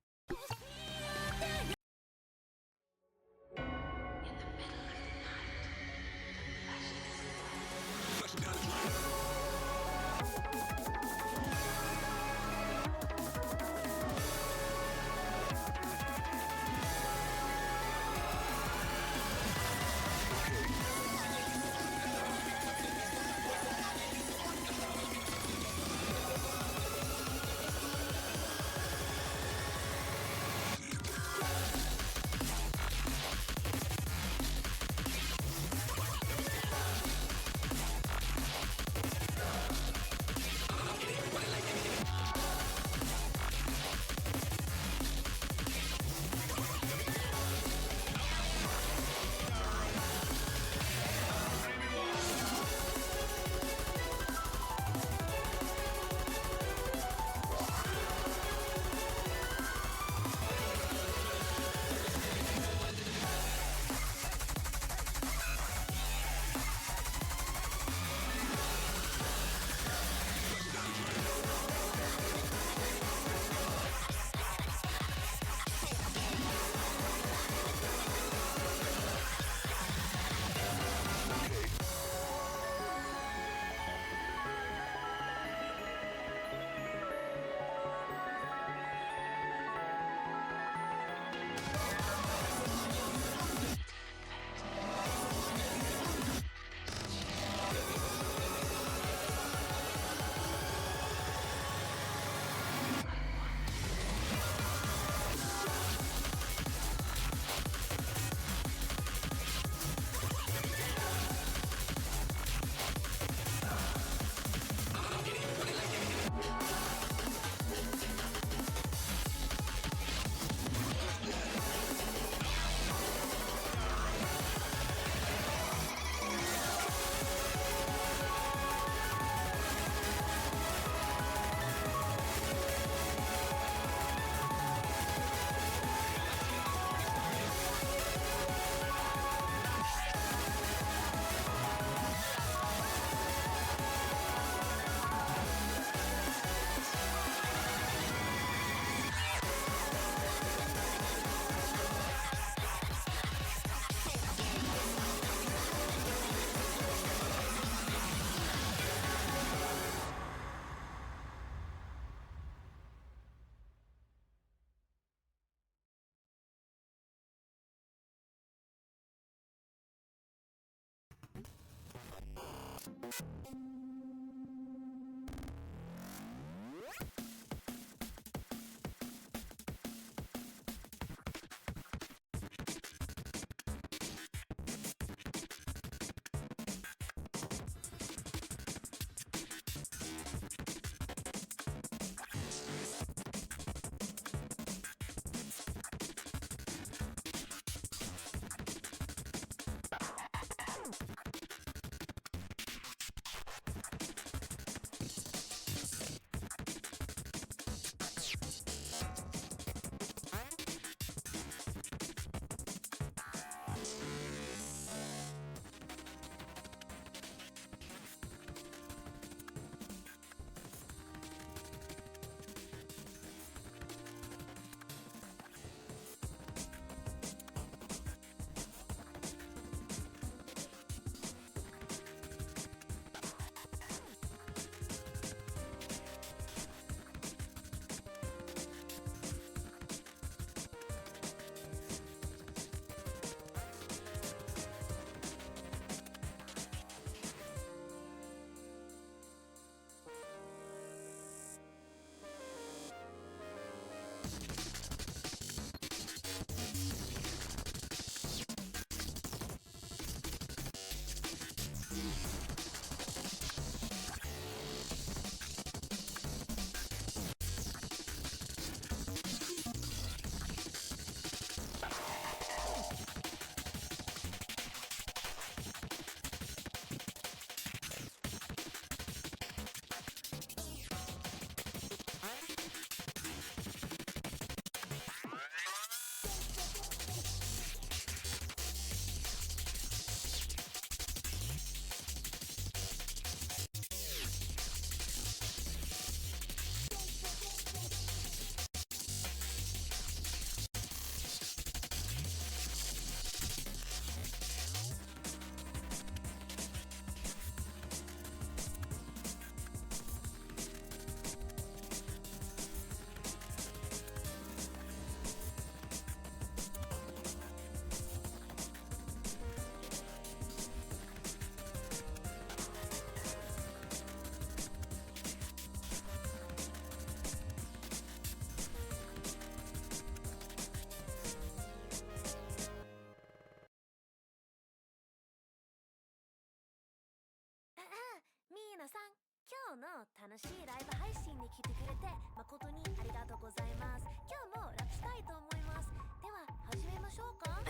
今日の楽しいライブ配信に来てくれて誠にありがとうございます。今日もラップしたいと思います。では始めましょうか。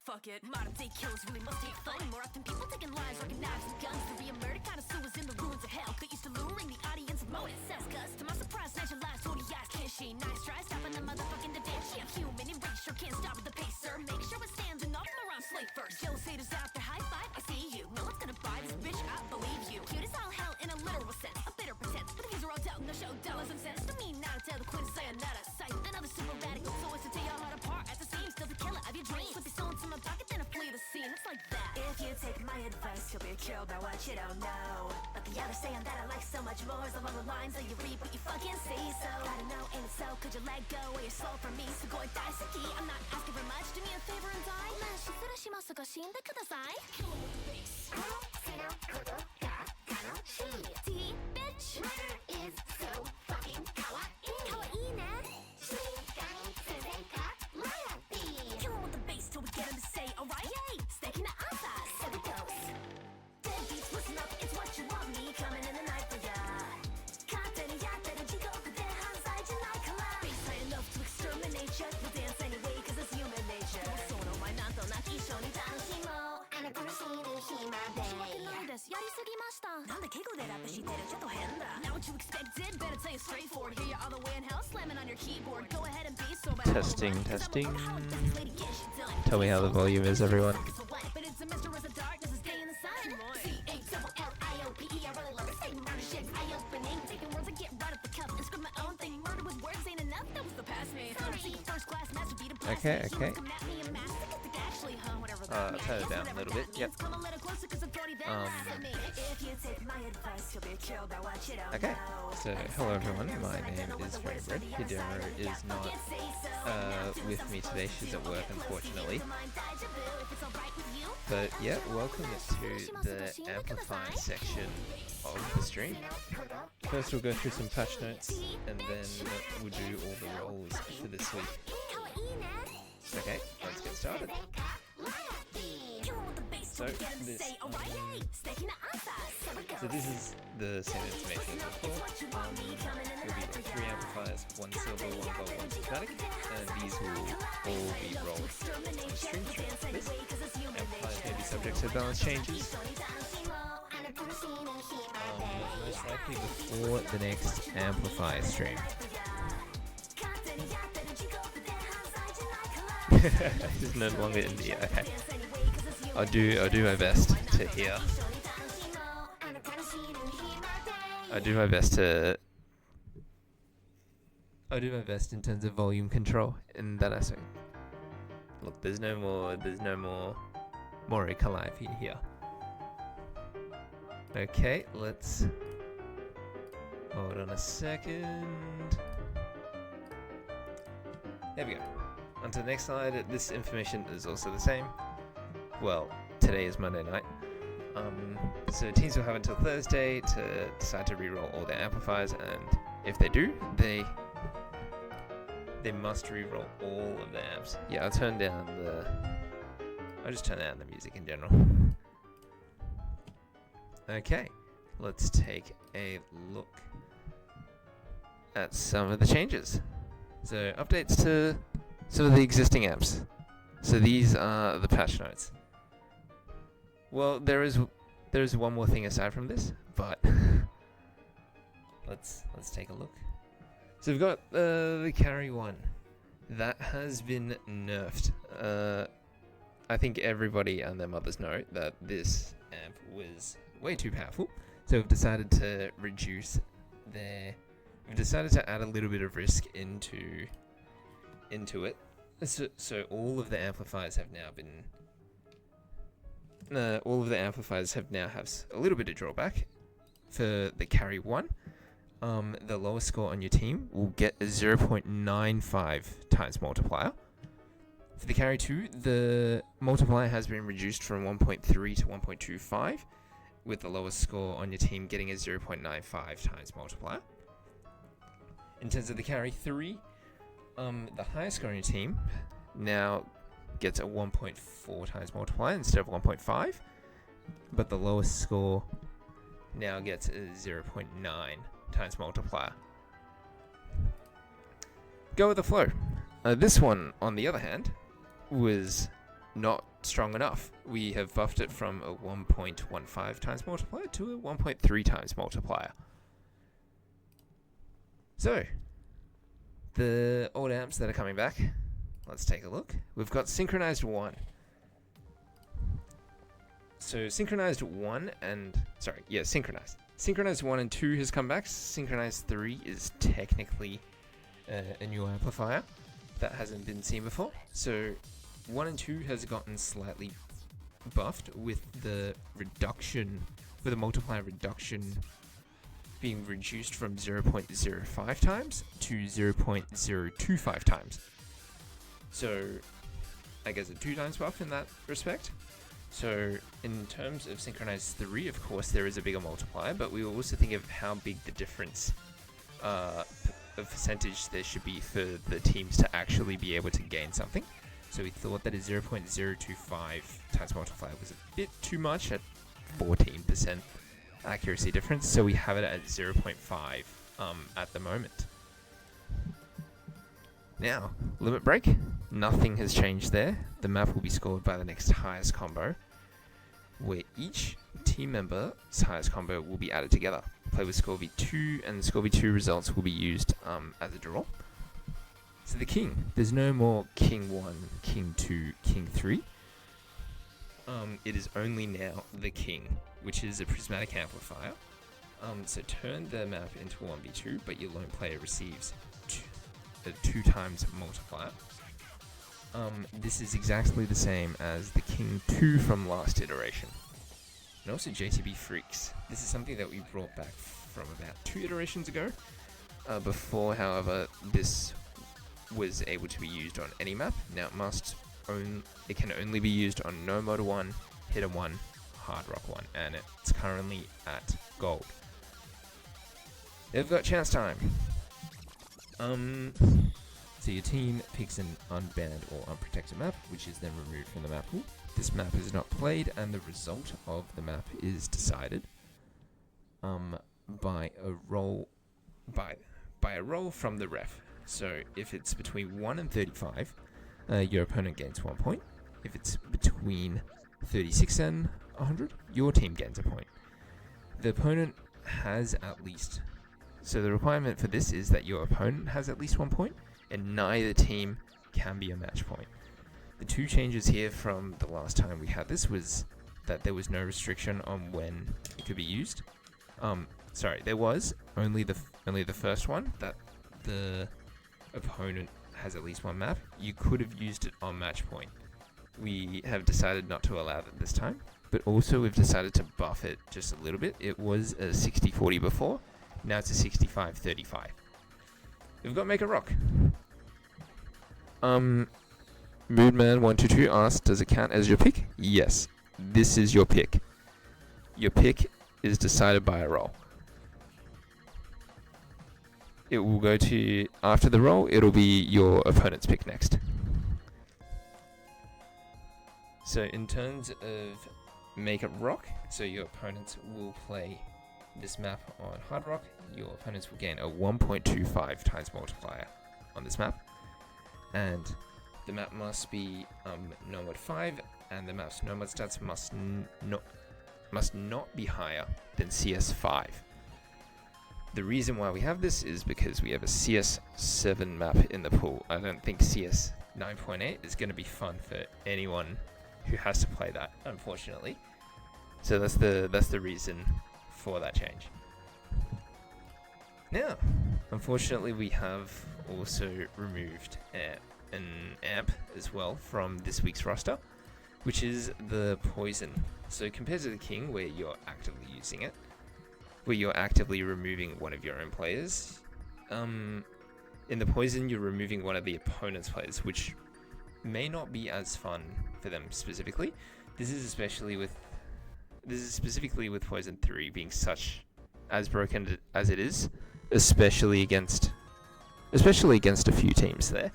Fuck it, modern day killers really must take fun. More often people taking lives, rocking knives and guns. To be a murder connoisseur is in the ruins of hell. Get used to luring the audience of motive. Says cuz, to my surprise, snatch your lives, 40 eyes, can't she? Nice try, stopping the motherfucking debate. She a human and we sure can't stop at the pace, sir. Make sure we're standing off from around slave first. Jealous haters out there, high five, I see you. No one's gonna buy this bitch, I believe you. Cute as all hell in a literal sense, a bitter pretense. But the views are all doubt, no show, dollars and cents. Don't mean not to tell the queen to say another sight. Another super radical, so it's to tear your heart apart at the seams. Still the killer of your dreams. Put this on to my pocket, then I flee the scene. It's like that. If you take my advice, you'll be killed by what you don't know. But the other saying that I like so much more is along the lines that you reap what you fucking see. So gotta know, ain't it so? Could you let go of your soul from me? So go and die, Saki. I'm not asking for much. Do me a favor and die. ごめん、失礼しますが死んでください。T bitch Murder is so fucking kawaii. Kawaiiね。Kill him with the bass till we get him to say alright. Yay! 素敵な朝 Seven dose. Deadbeats, listen up, it's what you want me coming in the night for ya. 勝手にやってる地獄で犯罪じゃないから。Bass high enough to exterminate ya. We'll dance anyway cause it's human nature. その前なんとなく一緒に楽しもう。あなたの知る暇で。申し訳ないです。やりすぎました。なんで敬語でラップしてるちょっと変だ。Now what you expected? Better tell you straightforward. Hear you all the way in hell slamming on your keyboard. Go ahead and be so bad. Testing, testing. Tell me how the volume is, everyone. But it's a mystery as a darkness is day in the sun. C-A-double-L-I-O-P-E. I really love to say murder shit. Eye-opening. Taking words I get right at the cup and script my own thing. Murder with words ain't enough. That was the past me. First class master beat a blast. Okay, okay. Come at me and mask. Actually, whatever that I'll means. turn it down a little bit. Yep. Come a little closer 'cause I'm 40 then. If you take my advice, you'll be killed by what you don't Okay, know. so hello everyone, my name is Red. Hidero is not with me today, she's at work unfortunately. But yeah, welcome to the Amplifier section of the stream. First we'll go through some patch notes and then we'll do all the roles for this week. Okay, let's get started. So this is the same information as before. There'll be 3 amplifiers, 1 silver, 1 gold, 1 synthetic, and these will all be rolled on stream throughout this. Amplifiers may be subject to balance changes, most likely before the next amplifier stream. It's no longer India. Okay, I'll do my best to hear. I'll do my best in terms of volume control in that aspect. Look, there's no more Mori Calliope here. Okay, let's hold on a second. There we go. On to the next slide. This information is also the same. Well, today is Monday night. So teams will have until Thursday to decide to reroll all their amplifiers, and if they do, they must reroll all of the amps. Yeah, I'll just turn down the music in general. Okay, let's take a look at some of the changes. So updates to some of the existing amps. So these are the patch notes. Well, there is one more thing aside from this, but let's take a look. So we've got the carry 1. That has been nerfed. I think everybody and their mothers know that this amp was way too powerful. So we've decided to reduce we've decided to add a little bit of risk into it. So all of the amplifiers have now been have a little bit of drawback. For the carry 1, the lowest score on your team will get a 0.95 times multiplier. For the carry 2, the multiplier has been reduced from 1.3 to 1.25, with the lowest score on your team getting a 0.95 times multiplier. In terms of the carry 3, the highest score on your team now gets a 1.4 times multiplier instead of 1.5, but the lowest score now gets a 0.9 times multiplier. Go with the flow. This one, on the other hand, was not strong enough. We have buffed it from a 1.15 times multiplier to a 1.3 times multiplier. So, the old amps that are coming back, let's take a look. We've got Synchronized 1. So Synchronized 1 and... Sorry, yeah, Synchronized. Synchronized 1 and 2 has come back. Synchronized 3 is technically a new amplifier that hasn't been seen before. So 1 and 2 has gotten slightly buffed with the reduction, with the multiplier reduction being reduced from 0.05 times to 0.025 times. So I guess a 2 times buff in that respect. So in terms of Synchronized 3, of course, there is a bigger multiplier, but we will also think of how big the difference of percentage there should be for the teams to actually be able to gain something. So we thought that a 0.025 times multiplier was a bit too much at 14% accuracy difference, so we have it at 0.5 at the moment. Now, limit break, nothing has changed there. The map will be scored by the next highest combo, where each team member's highest combo will be added together. Play with score v2, and the score v2 results will be used as a draw. So the king, there's no more king 1, king 2, king 3. It is only now the king, which is a prismatic amplifier. So turn the map into 1v2, but your lone player receives a 2 times multiplier. This is exactly the same as the King 2 from last iteration. And also JTB Freaks. This is something that we brought back from about 2 iterations ago. Before, however, this was able to be used on any map. Now it can only be used on No Motor 1, Hidden 1, Hard Rock 1, and it's currently at gold. They've got chance time. So your team picks an unbanned or unprotected map, which is then removed from the map pool. This map is not played, and the result of the map is decided by a roll from the ref. So if it's between 1 and 35, your opponent gains 1 point. If it's between 36 and 100, your team gains a point. The opponent has at least... So the requirement for this is that your opponent has at least 1 point, and neither team can be a match point. The 2 changes here from the last time we had this was that there was no restriction on when it could be used. Sorry, there was only the first one, that the opponent has at least 1 map. You could have used it on match point. We have decided not to allow that this time, but also we've decided to buff it just a little bit. It was a 60-40 before, now it's a 65-35. We've got Make It Rock. Moodman122 asked, does it count as your pick? Yes, this is your pick. Your pick is decided by a roll. It will go to, after the roll, it'll be your opponent's pick next. So in terms of Make It Rock, so your opponents will play this map on Hard Rock. Your opponents will gain a 1.25 times multiplier on this map. And the map must be Nomad 5, and the map's Nomad stats must not be higher than CS 5. The reason why we have this is because we have a CS 7 map in the pool. I don't think CS 9.8 is going to be fun for anyone who has to play that, unfortunately. So that's the reason for that change. Now, unfortunately, we have also removed an amp as well from this week's roster, which is the Poison. So compared to the King, where you're actively using it, where you're actively removing one of your own players, in the Poison you're removing one of the opponent's players, which may not be as fun for them specifically. This is specifically with Poison 3 being such as broken as it is, especially against a few teams there.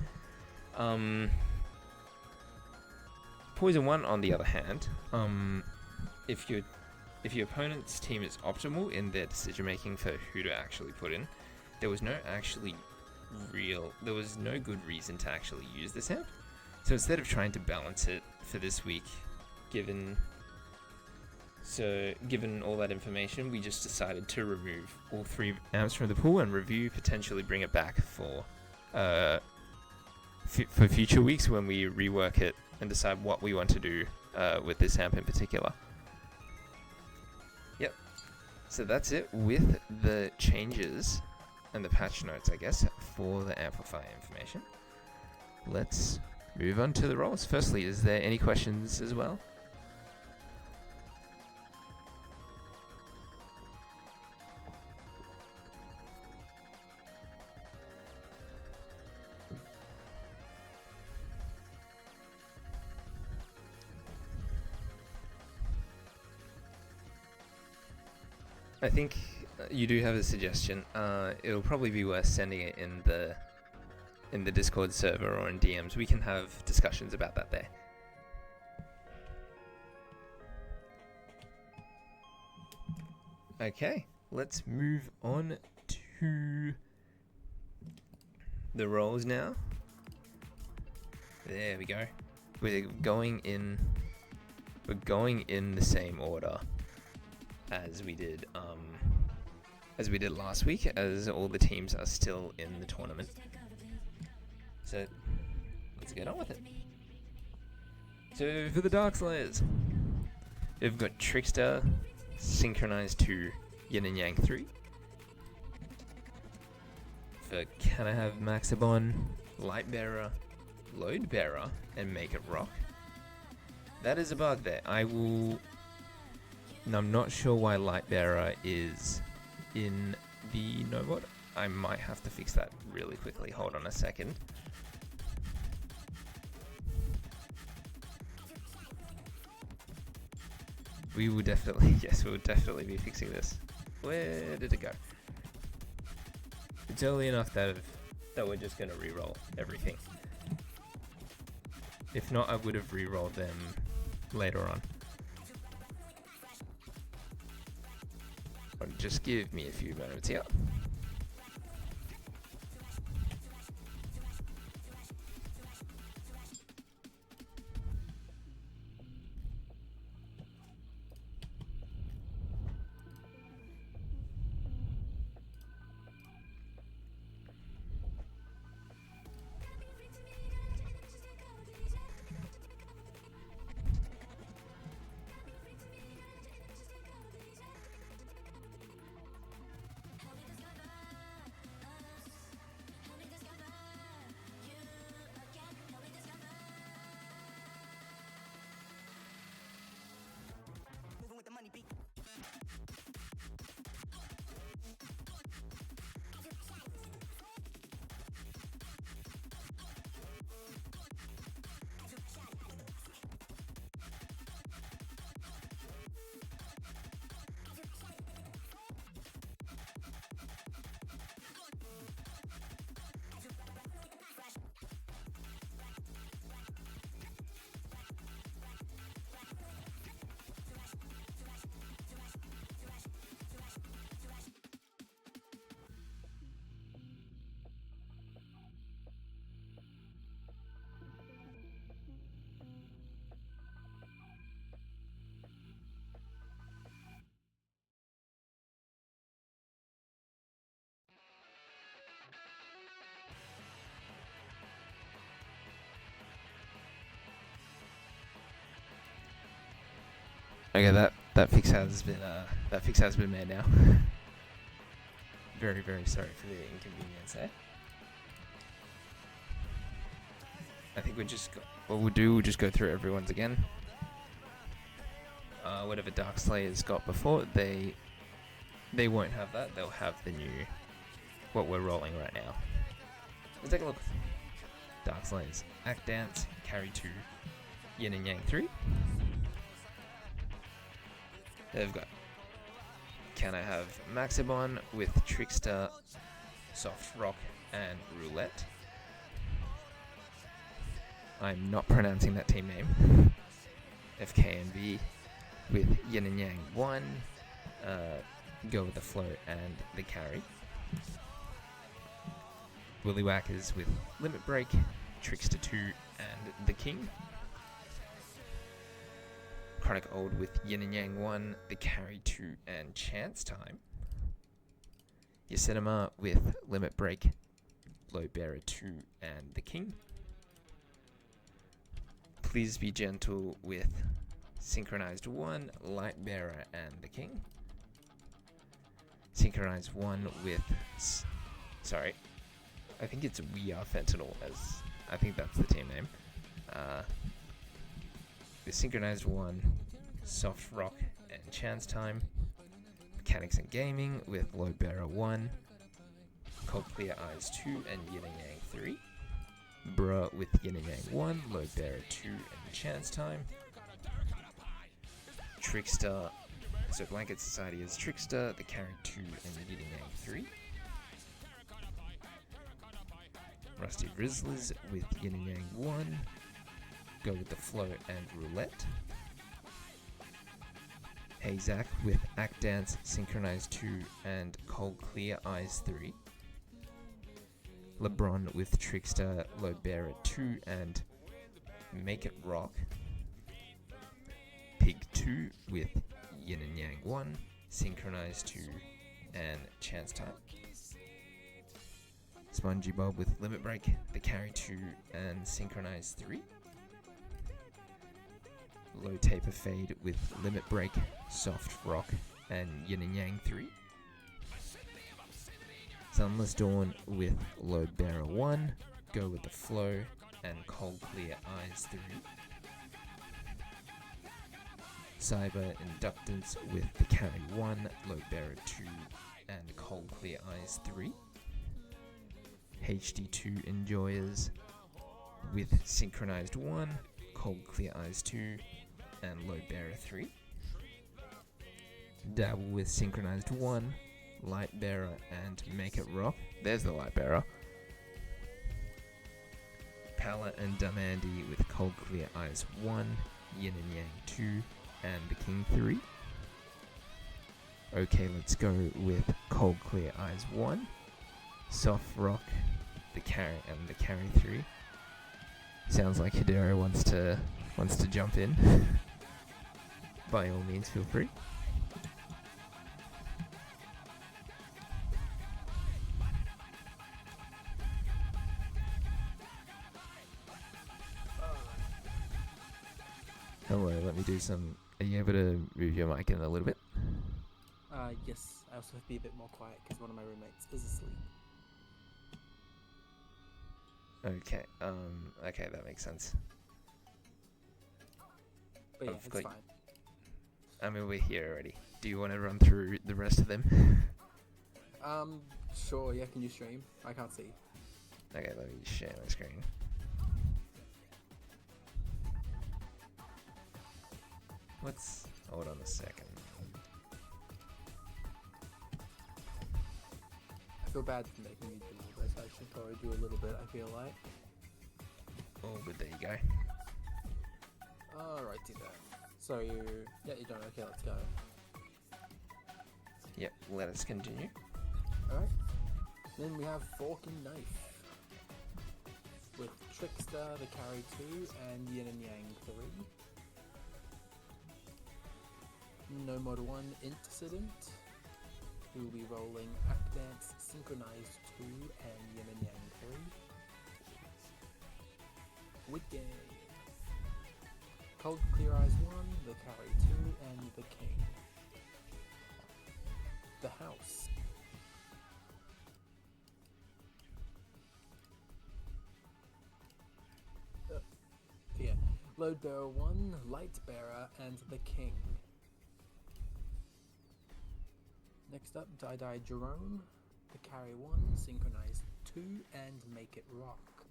Poison 1, on the other hand, if you're if your opponent's team is optimal in their decision making for who to actually put in, there was no good reason to actually use this amp. So instead of trying to balance it for this week, given all that information, we just decided to remove all 3 amps from the pool and review, potentially bring it back for future weeks when we rework it and decide what we want to do with this amp in particular. Yep. So that's it with the changes and the patch notes, I guess, for the amplifier information. Let's move on to the roles. Firstly, is there any questions as well? I think you do have a suggestion. It'll probably be worth sending it in the Discord server or in DMs. We can have discussions about that there. Okay, let's move on to the roles now. There we go. We're going in the same order as we did last week, as all the teams are still in the tournament. So let's get on with it. So for the Dark Slayers, we've got Trickster synchronized to Yin and Yang 3. For Can I Have Maxibon, Lightbearer, Loadbearer, and Make It Rock. That is a bug there. I'm not sure why Lightbearer is in the Novod. I might have to fix that really quickly. Hold on a second. We will definitely, yes, we'll definitely be fixing this. Where did it go? It's early enough that we're just going to re-roll everything. If not, I would have re-rolled them later on. But just give me a few moments here. Okay, that fix has been made now. Very, very sorry for the inconvenience there. I think we'll just go through everyone's again. Whatever Dark Slayers got before, they won't have that. They'll have the new, what we're rolling right now. Let's take a look. Dark Slayers, Act Dance, Carry 2, Yin and Yang 3. They've got Can I Have Maxibon with Trickster, Soft Rock, and Roulette. I'm not pronouncing that team name. FKNV, with Yin and Yang 1, Go with the Flow and the Carry. Willy Whackers with Limit Break, Trickster 2 and the King. Chronic Old with Yin and Yang 1, the Carry 2 and Chance Time. Yacinema with Limit Break, Low Bearer 2 and the King. Please Be Gentle with Synchronized 1, Light Bearer and the King. Synchronized 1 with... sorry. I think it's We Are Fentanyl, as I think that's the team name. The Synchronized 1, Soft Rock and Chance Time. Mechanics and Gaming with Low Bearer 1, Cold Clear Eyes 2 and Yin and Yang 3. Bruh with Yin and Yang 1, Low Bearer 2 and Chance Time. Trickster, so Blanket Society is Trickster, the Carry 2 and Yin and Yang 3. Rusty Rizzlers with Yin and Yang 1, Go with the Flow and Roulette. Hey Zach with Act Dance, Synchronized 2 and Cold Clear Eyes 3. LeBron with Trickster, Low Bearer 2 and Make It Rock. Pig 2 with Yin and Yang 1, Synchronized 2 and Chance Time. Spongy Bob with Limit Break, the Carry 2 and Synchronized 3. Low Taper Fade with Limit Break, Soft Rock and Yin and Yang 3. Sunless Dawn with Low Bearer 1, Go with the Flow and Cold Clear Eyes 3. Cyber Inductance with the Carry 1, Low Bearer 2 and Cold Clear Eyes 3. HD2 Enjoyers with Synchronized 1, Cold Clear Eyes 2 and Low Bearer 3. Dabble with Synchronized 1, Light Bearer and Make It Rock. There's the Light Bearer. Pala and Dumb Andy with Cold Clear Eyes 1, Yin and Yang 2 and the King 3. Okay, Let's Go with Cold Clear Eyes 1, Soft Rock, the Carry and the Carry 3. Sounds like Hidero wants to jump in. By all means, feel free. Hello, let me do some... Are you able to move your mic in a little bit? Yes. I also have to be a bit more quiet because one of my roommates is asleep. Okay, okay, that makes sense. But yeah, I've it's got- fine. I mean, we're here already. Do you want to run through the rest of them? Sure, yeah, can you stream? I can't see. Okay, let me share my screen. Hold on a second. I feel bad for making you do all this. I should probably do a little bit, I feel like. Oh, but there you go. Alrighty then. So yeah, you're done. Okay, let's go. Yep, let us continue. Alright. Then we have Fork and Knife. With Trickster, the Carry 2, and Yin and Yang 3. No Mod 1 Incident. We will be rolling Act Dance, Synchronized 2, and Yin and Yang 3. Wood Game. Cold Clear Eyes 1, the Carry 2, and the King. The House. Yeah. Load Bearer 1, Light Bearer, and the King. Next up, Die Jerome, the Carry 1, Synchronize 2, and Make It Rock.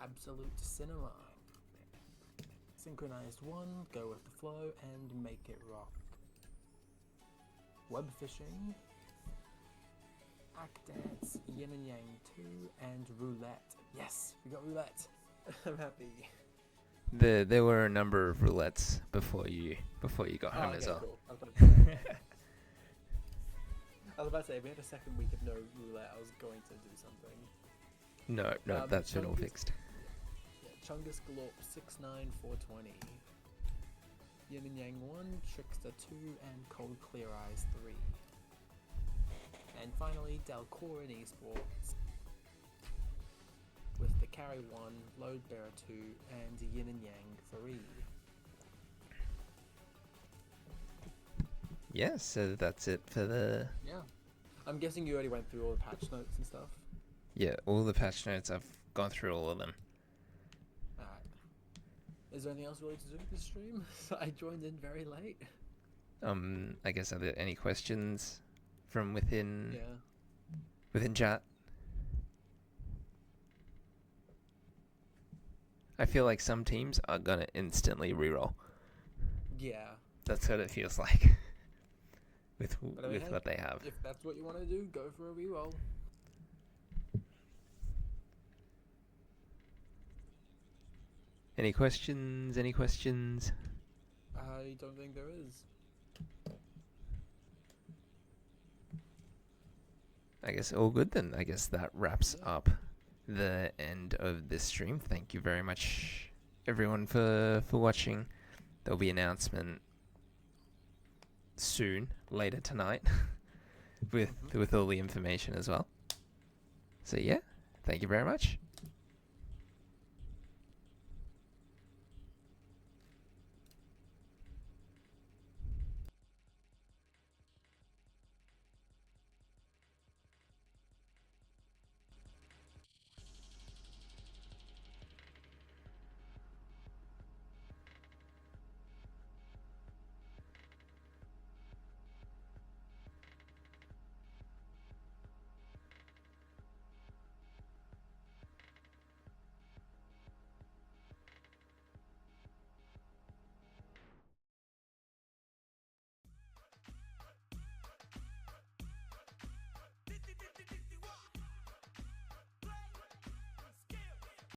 Absolute Cinema. Synchronized 1, Go with the Flow, and Make It Rock. Web Fishing. Act Dance, Yin and Yang 2, and Roulette. Yes, we got Roulette. I'm happy. There were a number of roulettes before you got home as well. Cool. I was about to say, if we had a second week of no roulette, I was going to do something. No, that's been all Chungus- fixed. Yeah, Chungus Galorp 69420. Yin and Yang 1, Trickster 2, and Cold Clear Eyes 3. And finally, Delcorin Esports with the Carry 1, Load Bearer 2, and Yin and Yang 3. Yeah, so that's it for the... Yeah. I'm guessing you already went through all the patch notes and stuff. Yeah, all the patch notes, I've gone through all of them. Alright. Is there anything else really to do with this stream? I joined in very late. I guess, are there any questions from within Yeah. within chat? I feel like some teams are gonna instantly reroll. Yeah. That's what it feels like with But I mean, hey, what they have. if that's what you want to do, go for a reroll. Any questions? Any questions? I don't think there is. I guess all good then. I guess that wraps Yeah. up the end of this stream. Thank you very much, everyone, for watching. There'll be an announcement soon, later tonight, with all the information as well. So yeah, thank you very much.